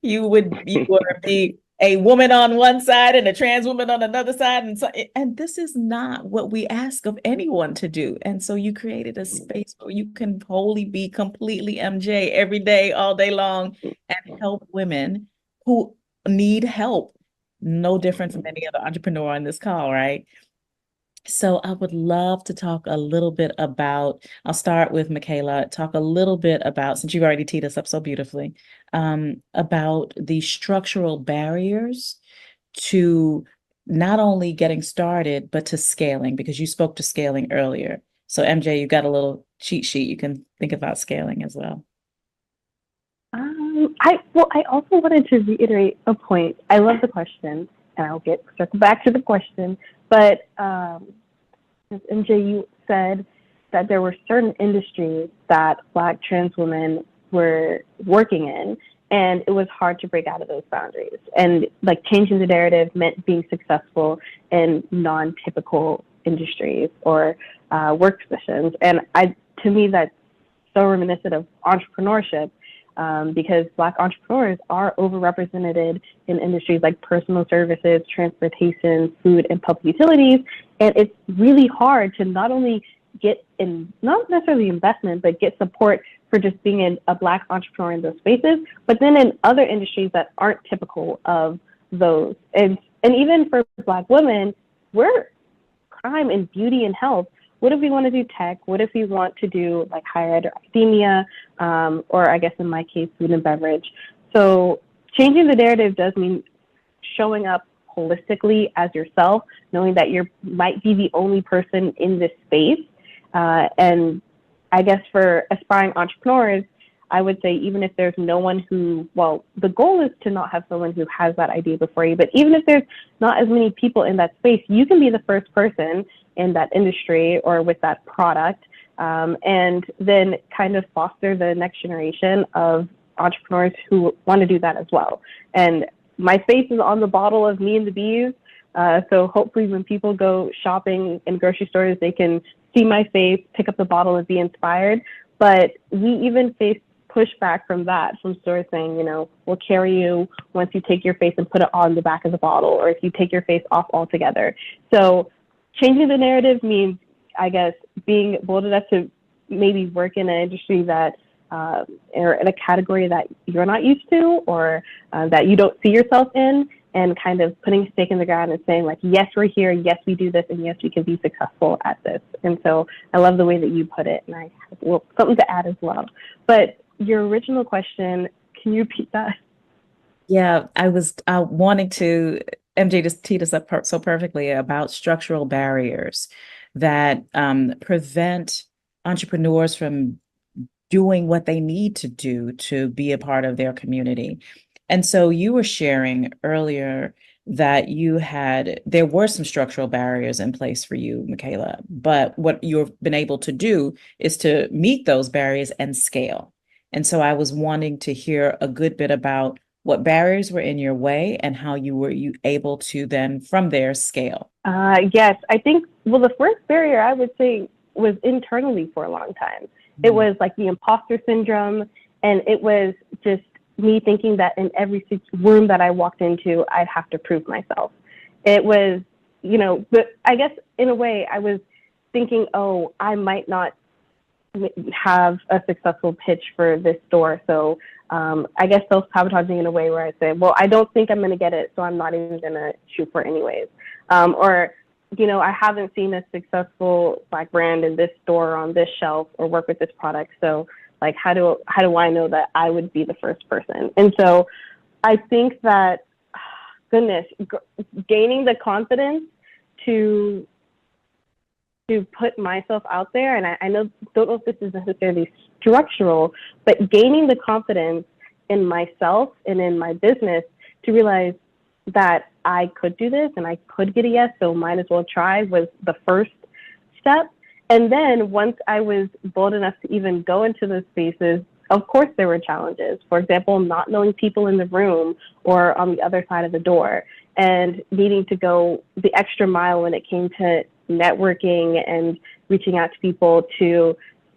You would be a woman on one side and a trans woman on another side, and this is not what we ask of anyone to do. And so you created a space where you can wholly be completely MJ every day, all day long, and help women who need help. No different from any other entrepreneur on this call, right? So I would love to talk a little bit about, I'll start with Michaela, talk a little bit about, since you've already teed us up so beautifully, about the structural barriers to not only getting started, but to scaling, because you spoke to scaling earlier. So MJ, you got a little cheat sheet. You can think about scaling as well. I also wanted to reiterate a point. I love the question, and I'll circle back to the question. But Ms. MJ, you said that there were certain industries that Black trans women were working in, and it was hard to break out of those boundaries. And like changing the narrative meant being successful in non-typical industries or work positions. And to me, that's so reminiscent of entrepreneurship. Because Black entrepreneurs are overrepresented in industries like personal services, transportation, food, and public utilities. And it's really hard to not only get in, not necessarily investment, but get support for just being a Black entrepreneur in those spaces, but then in other industries that aren't typical of those. And even for Black women, we're crime and beauty and health. What if we want to do tech? What if we want to do like higher ed or academia, or I guess in my case, food and beverage? So changing the narrative does mean showing up holistically as yourself, knowing that you might be the only person in this space. And I guess for aspiring entrepreneurs, I would say even if there's no one who, well, the goal is to not have someone who has that idea before you, but even if there's not as many people in that space, you can be the first person in that industry or with that product, and then kind of foster the next generation of entrepreneurs who want to do that as well. And my face is on the bottle of Me and the Bees, so hopefully when people go shopping in grocery stores, they can see my face, pick up the bottle and be inspired. But we even face pushback from stores saying, we'll carry you once you take your face and put it on the back of the bottle, or if you take your face off altogether. So changing the narrative means, I guess, being bold enough to maybe work in an industry that or in a category that you're not used to, or that you don't see yourself in, and kind of putting a stake in the ground and saying, like, yes, we're here, yes, we do this, and yes, we can be successful at this. And so I love the way that you put it, and I have something to add as well. But your original question, can you repeat that? Yeah, I was wanting to, MJ just teed us up so perfectly about structural barriers that prevent entrepreneurs from doing what they need to do to be a part of their community. And so you were sharing earlier that there were some structural barriers in place for you, Michaela, but what you've been able to do is to meet those barriers and scale. And so I was wanting to hear a good bit about what barriers were in your way and how you were able to then from there scale. Yes, I think, well, the first barrier I would say was internally for a long time. It was like the imposter syndrome, and it was just me thinking that in every room that I walked into, I'd have to prove myself. It was, but I guess in a way I was thinking, oh, I might not have a successful pitch for this store. So I guess self-sabotaging in a way where I say, well, I don't think I'm going to get it, so I'm not even going to shoot for it anyways. Or I haven't seen a successful Black brand in this store on this shelf or work with this product. So like, how do I know that I would be the first person? And so I think that, goodness, gaining the confidence to put myself out there, and I don't know if this is necessarily structural, but gaining the confidence in myself and in my business to realize that I could do this and I could get a yes, so might as well try, was the first step. And then once I was bold enough to even go into those spaces, of course there were challenges. For example, not knowing people in the room or on the other side of the door, and needing to go the extra mile when it came to networking and reaching out to people to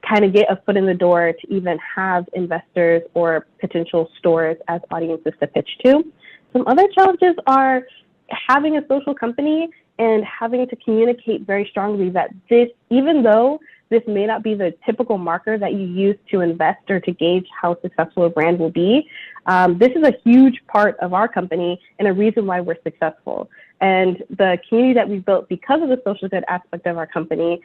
kind of get a foot in the door to even have investors or potential stores as audiences to pitch to. Some other challenges are having a social company and having to communicate very strongly that this, even though this may not be the typical marker that you use to invest or to gauge how successful a brand will be, this is a huge part of our company and a reason why we're successful. And the community that we built because of the social good aspect of our company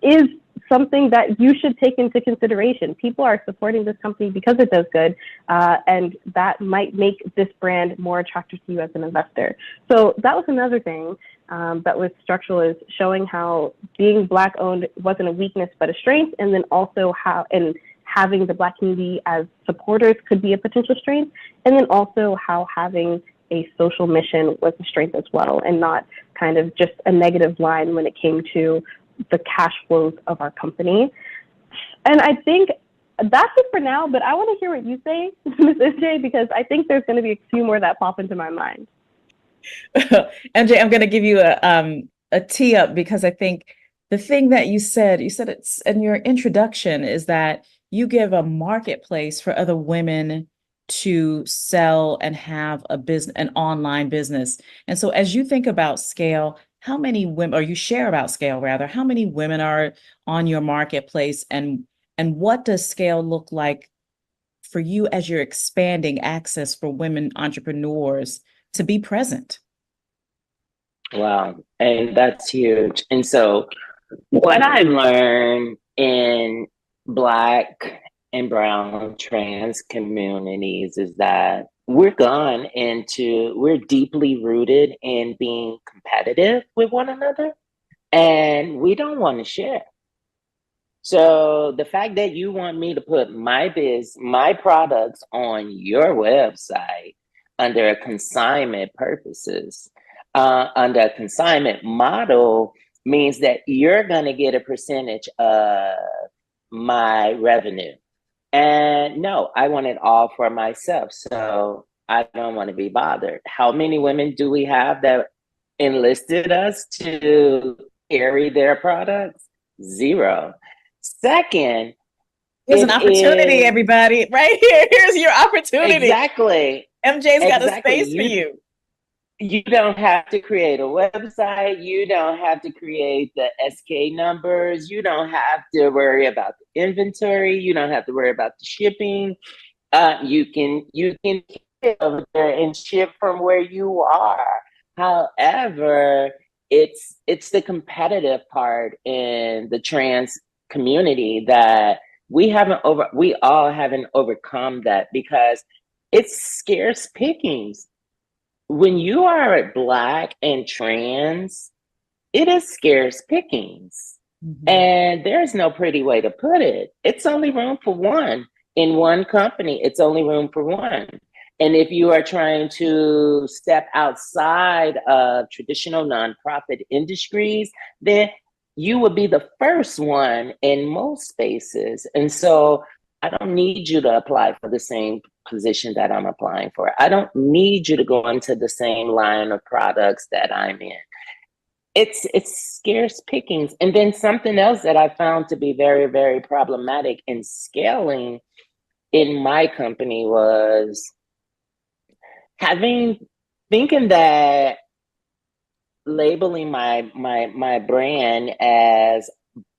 is something that you should take into consideration. People are supporting this company because it does good, and that might make this brand more attractive to you as an investor. So that was another thing that was structural, is showing how being Black owned wasn't a weakness but a strength, and then also how having the Black community as supporters could be a potential strength, and then also how having a social mission was a strength as well, and not kind of just a negative line when it came to the cash flows of our company. And I think that's it for now, but I want to hear what you say, Ms. MJ, because I think there's going to be a few more that pop into my mind. MJ, I'm going to give you a tee up, because I think the thing that you said it's in your introduction, is that you give a marketplace for other women to sell and have an online business. And so as you think about scale, how many women, or you share about scale rather, how many women are on your marketplace, and what does scale look like for you as you're expanding access for women entrepreneurs to be present? Wow, and that's huge. And so what I learned in Black and Brown trans communities is that we're deeply rooted in being competitive with one another, and we don't want to share. So the fact that you want me to put my products on your website under a consignment purposes, under a consignment model, means that you're going to get a percentage of my revenue. And no, I want it all for myself. So I don't want to be bothered. How many women do we have that enlisted us to carry their products? 0. Second, here's an opportunity, everybody, right here. Here's your opportunity. Exactly. MJ's got a space for you. You don't have to create a website. You don't have to create the SK numbers. You don't have to worry about the inventory. You don't have to worry about the shipping. You can get over there and ship from where you are. However, it's the competitive part in the trans community that we all haven't overcome that because it's scarce pickings. When you are Black and trans, it is scarce pickings. And there's no pretty way to put it. It's only room for one. In one company, it's only room for one. And if you are trying to step outside of traditional nonprofit industries, then you would be the first one in most spaces. And so I don't need you to apply for the same position that I'm applying for. I don't need you to go into the same line of products that I'm in. It's scarce pickings. And then something else that I found to be very, very problematic in scaling in my company was thinking that labeling my brand as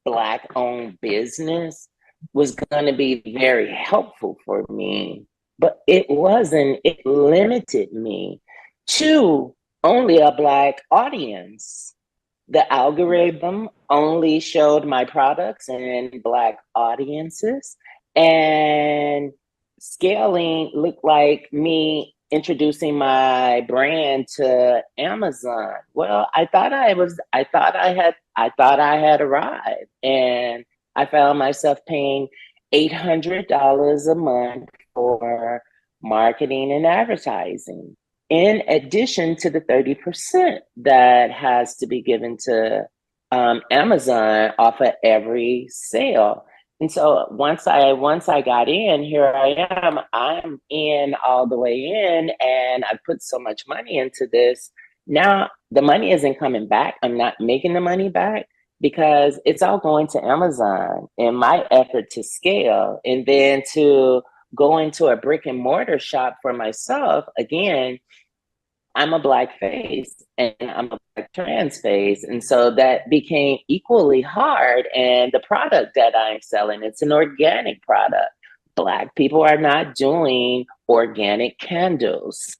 Black owned business was going to be very helpful for me, but it wasn't. It limited me to only a Black audience. The algorithm only showed my products in Black audiences, and scaling looked like me introducing my brand to Amazon. Well, I thought I had arrived, and I found myself paying $800 a month for marketing and advertising, in addition to the 30% that has to be given to Amazon off of every sale. And so once I got in, here I am, I'm in all the way in, and I put so much money into this. Now the money isn't coming back. I'm not making the money back because it's all going to Amazon in my effort to scale. And then to go into a brick and mortar shop for myself, again, I'm a Black face and I'm a Black trans face. And so that became equally hard. And the product that I'm selling, it's an organic product. Black people are not doing organic candles.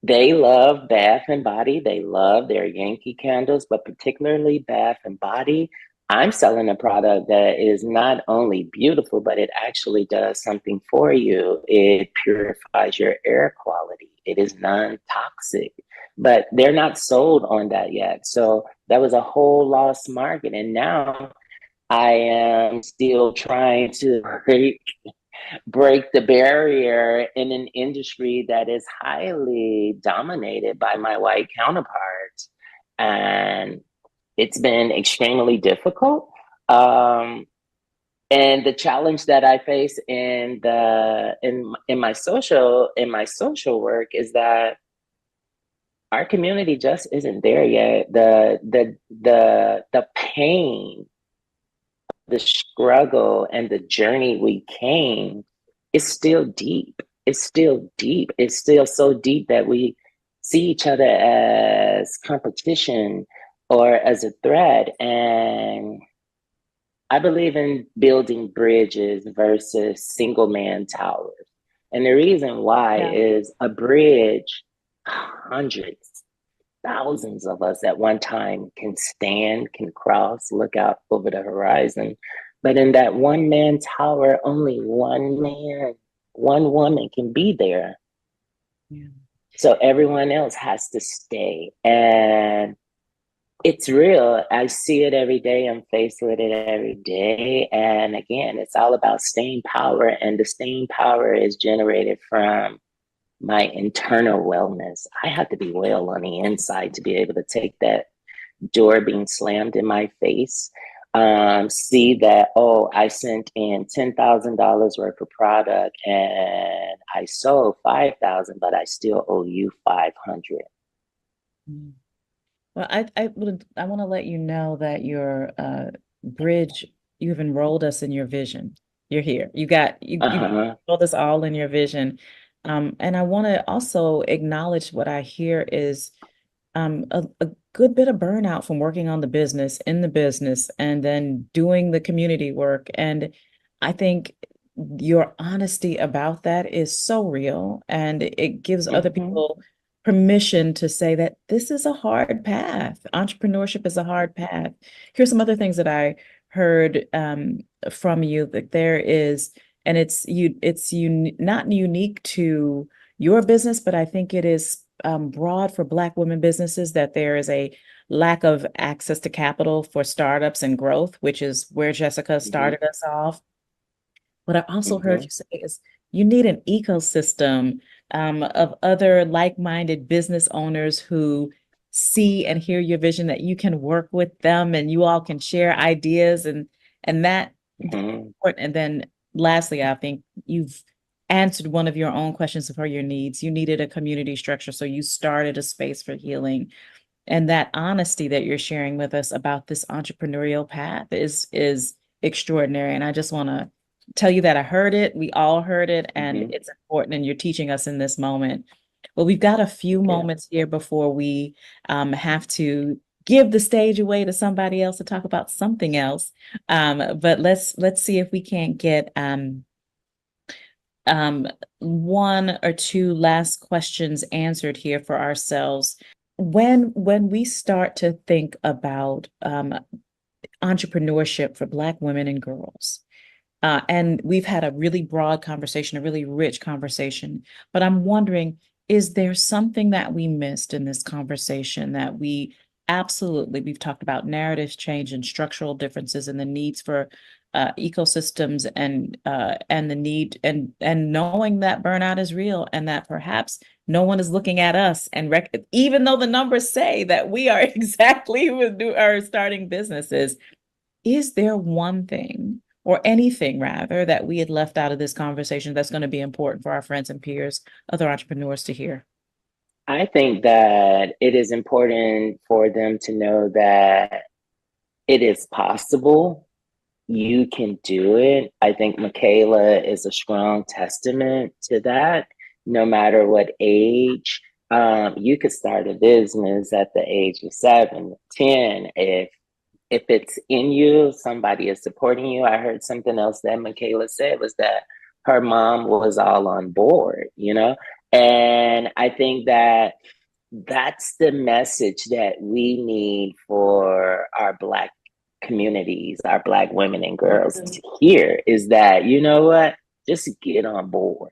They love Bath and Body. They love their Yankee candles, but particularly Bath and Body. I'm selling a product that is not only beautiful, but it actually does something for you. It purifies your air quality. It is non-toxic, but they're not sold on that yet. So that was a whole lost market. And now I am still trying to break the barrier in an industry that is highly dominated by my white counterparts. And it's been extremely difficult. And the challenge that I face in my social work is that our community just isn't there yet. The pain, the struggle, and the journey we came is still deep. It's still deep. It's still so deep that we see each other as competition or as a threat. And I believe in building bridges versus single man towers. And the reason why is a bridge, hundreds, thousands of us at one time can stand, can cross, look out over the horizon. But in that one man tower, only one man, one woman can be there. Yeah. So everyone else has to stay. And it's real. I see it every day. I'm faced with it every day. And again, it's all about staying power. And the staying power is generated from my internal wellness. I have to be well on the inside to be able to take that door being slammed in my face, see that, oh, I sent in $10,000 worth of product and I sold 5,000, but I still owe you 500. Well, I want to let you know that your bridge, you've enrolled us in your vision. You're here. You enrolled us all in your vision. And I want to also acknowledge what I hear is a good bit of burnout from working on the business, in the business, and then doing the community work. And I think your honesty about that is so real, and it gives other people permission to say that this is a hard path. Entrepreneurship is a hard path. Here's some other things that I heard from you that there is, and not unique to your business, but I think it is broad for Black women businesses, that there is a lack of access to capital for startups and growth, which is where Jessica started us off. What I also heard you say is you need an ecosystem of other like-minded business owners who see and hear your vision, that you can work with them and you all can share ideas, and that's important. And then lastly, I think you've answered one of your own questions for your needs. You needed a community structure, so you started a space for healing. And that honesty that you're sharing with us about this entrepreneurial path is extraordinary. And I just want to tell you that I heard it. We all heard it, and it's important. And you're teaching us in this moment. Well, we've got a few moments here before we have to give the stage away to somebody else to talk about something else. But let's see if we can't get one or two last questions answered here for ourselves. When we start to think about entrepreneurship for Black women and girls, and we've had a really broad conversation, a really rich conversation, but I'm wondering, is there something that we missed in this conversation that we've talked about narratives change and structural differences and the needs for ecosystems, and the need, and knowing that burnout is real, and that perhaps no one is looking at us, and even though the numbers say that we are exactly who are starting businesses, is there one thing or anything rather that we had left out of this conversation that's going to be important for our friends and peers, other entrepreneurs, to hear? I think that it is important for them to know that it is possible. You can do it. I think Michaela is a strong testament to that. No matter what age, you could start a business at the age of 7, 10. If it's in you, somebody is supporting you. I heard something else that Michaela said was that her mom was all on board, you know? And I think that that's the message that we need for our Black communities, our Black women and girls to hear, is that, you know what, just get on board.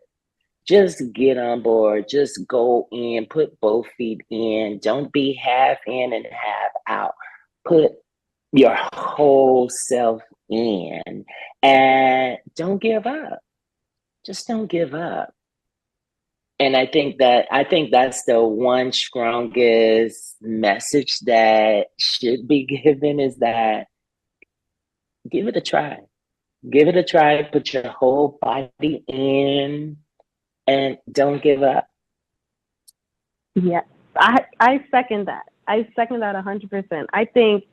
Just get on board. Just go in, put both feet in. Don't be half in and half out. Put your whole self in, and don't give up. Just don't give up. And I think that's the one strongest message that should be given, is that give it a try. Give it a try, put your whole body in, and don't give up. Yeah, I second that. I second that 100%. I think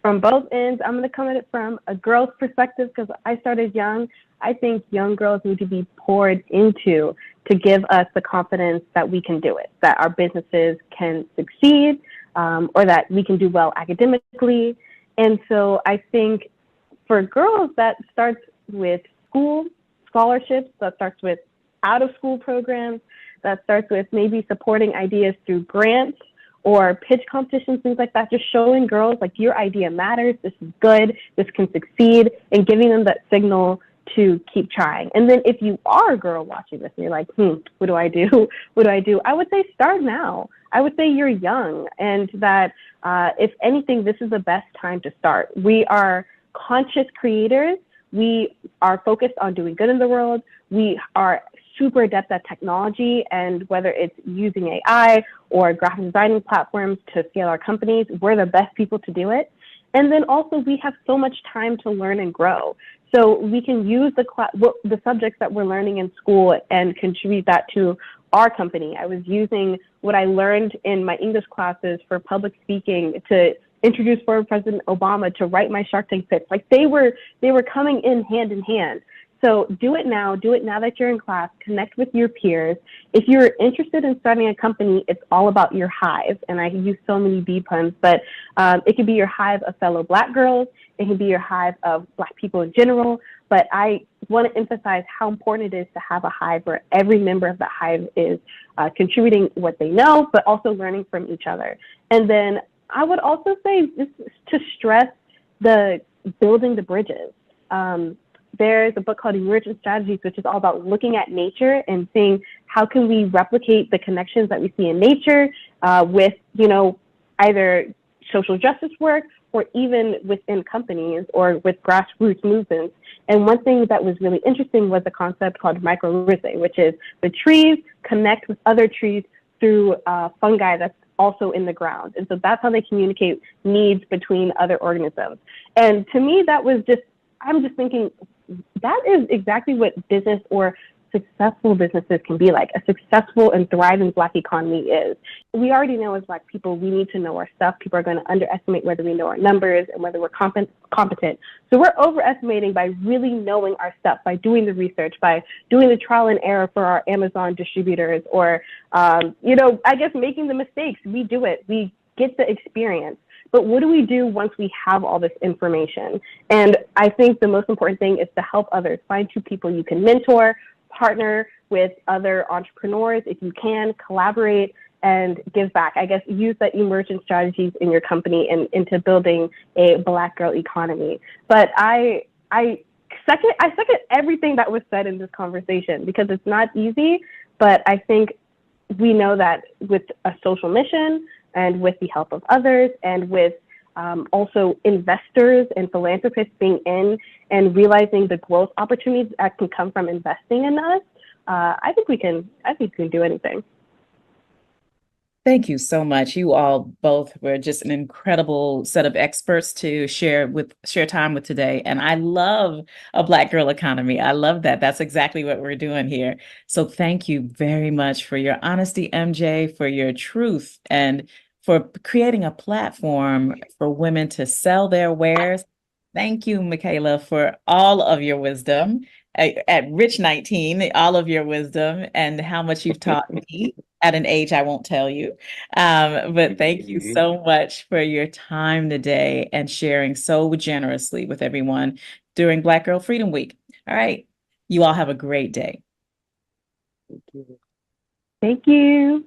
from both ends, I'm going to come at it from a girl's perspective because I started young. I think young girls need to be poured into to give us the confidence that we can do it, that our businesses can succeed, or that we can do well academically. And so I think for girls, that starts with school scholarships, that starts with out of school programs, that starts with maybe supporting ideas through grants or pitch competitions, things like that, just showing girls like your idea matters, this is good, this can succeed, and giving them that signal to keep trying. And then if you are a girl watching this and you're like, what do I do? What do I do? I would say start now. I would say you're young, and that if anything, this is the best time to start. We are conscious creators. We are focused on doing good in the world. We are super adept at technology, and whether it's using AI or graphic designing platforms to scale our companies, we're the best people to do it. And then also we have so much time to learn and grow. So we can use the subjects that we're learning in school and contribute that to our company. I was using what I learned in my English classes for public speaking to introduce former President Obama, to write my Shark Tank pitch. Like they were coming in hand. So do it now. Do it now that you're in class. Connect with your peers. If you're interested in starting a company, it's all about your hive. And I use so many bee puns, but it could be your hive of fellow Black girls. It can be your hive of Black people in general. But I want to emphasize how important it is to have a hive where every member of the hive is contributing what they know, but also learning from each other. And then I would also say just to stress the building the bridges. There's a book called Emergent Strategies, which is all about looking at nature and seeing how can we replicate the connections that we see in nature with, either social justice work or even within companies or with grassroots movements. And one thing that was really interesting was a concept called mycorrhizae, which is the trees connect with other trees through fungi that's also in the ground. And so that's how they communicate needs between other organisms. And to me, I'm just thinking, that is exactly what business or successful businesses can be like. A successful and thriving Black economy is. We already know as Black people, we need to know our stuff. People are going to underestimate whether we know our numbers and whether we're competent. So we're overestimating by really knowing our stuff, by doing the research, by doing the trial and error for our Amazon distributors, or, I guess making the mistakes. We do it. We get the experience. But what do we do once we have all this information? And I think the most important thing is to help others. Find 2 people you can mentor, partner with other entrepreneurs if you can, collaborate, and give back. I guess use that emergent strategies in your company and into building a Black girl economy. But I second everything that was said in this conversation, because it's not easy, but I think we know that with a social mission and with the help of others and with also investors and philanthropists being in and realizing the growth opportunities that can come from investing in us, I think we can do anything. Thank you so much. You all both were just an incredible set of experts to share time with today. And I love a Black girl economy. I love that. That's exactly what we're doing here. So thank you very much for your honesty, MJ, for your truth, and for creating a platform for women to sell their wares. Thank you, Michaela, for all of your wisdom at Rich 19, all of your wisdom and how much you've taught me at an age I won't tell you. But thank you so much for your time today and sharing so generously with everyone during Black Girl Freedom Week. All right. You all have a great day. Thank you. Thank you.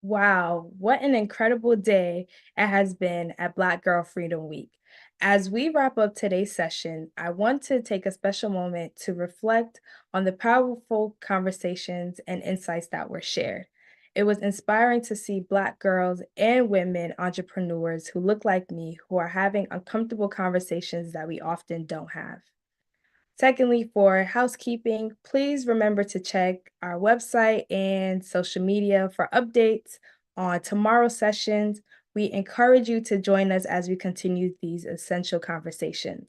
Wow, what an incredible day it has been at Black Girl Freedom Week. As we wrap up today's session, I want to take a special moment to reflect on the powerful conversations and insights that were shared. It was inspiring to see Black girls and women entrepreneurs who look like me who are having uncomfortable conversations that we often don't have. Secondly, for housekeeping, please remember to check our website and social media for updates on tomorrow's sessions. We encourage you to join us as we continue these essential conversations.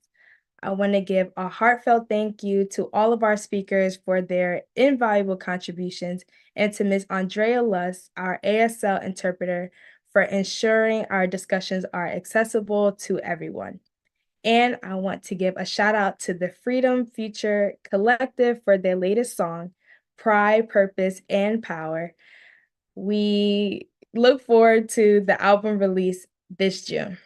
I want to give a heartfelt thank you to all of our speakers for their invaluable contributions, and to Ms. Andrea Luss, our ASL interpreter, for ensuring our discussions are accessible to everyone. And I want to give a shout out to the Freedom Future Collective for their latest song, Pride, Purpose, and Power. We look forward to the album release this June.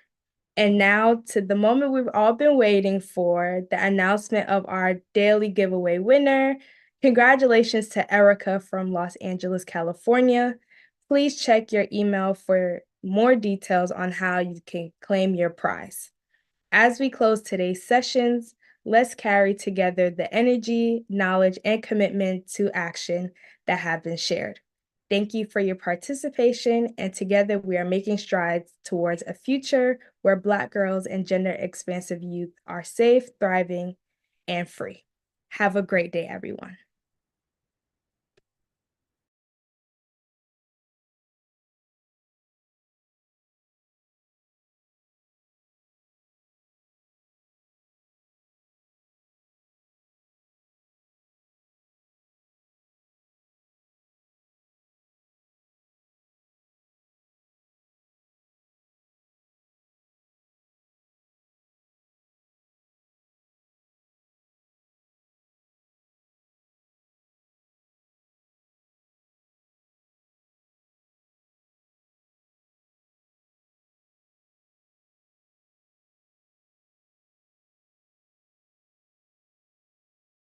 And now to the moment we've all been waiting for, the announcement of our daily giveaway winner. Congratulations to Erica from Los Angeles, California. Please check your email for more details on how you can claim your prize. As we close today's sessions, let's carry together the energy, knowledge, and commitment to action that have been shared. Thank you for your participation, and together we are making strides towards a future where Black girls and gender-expansive youth are safe, thriving, and free. Have a great day, everyone.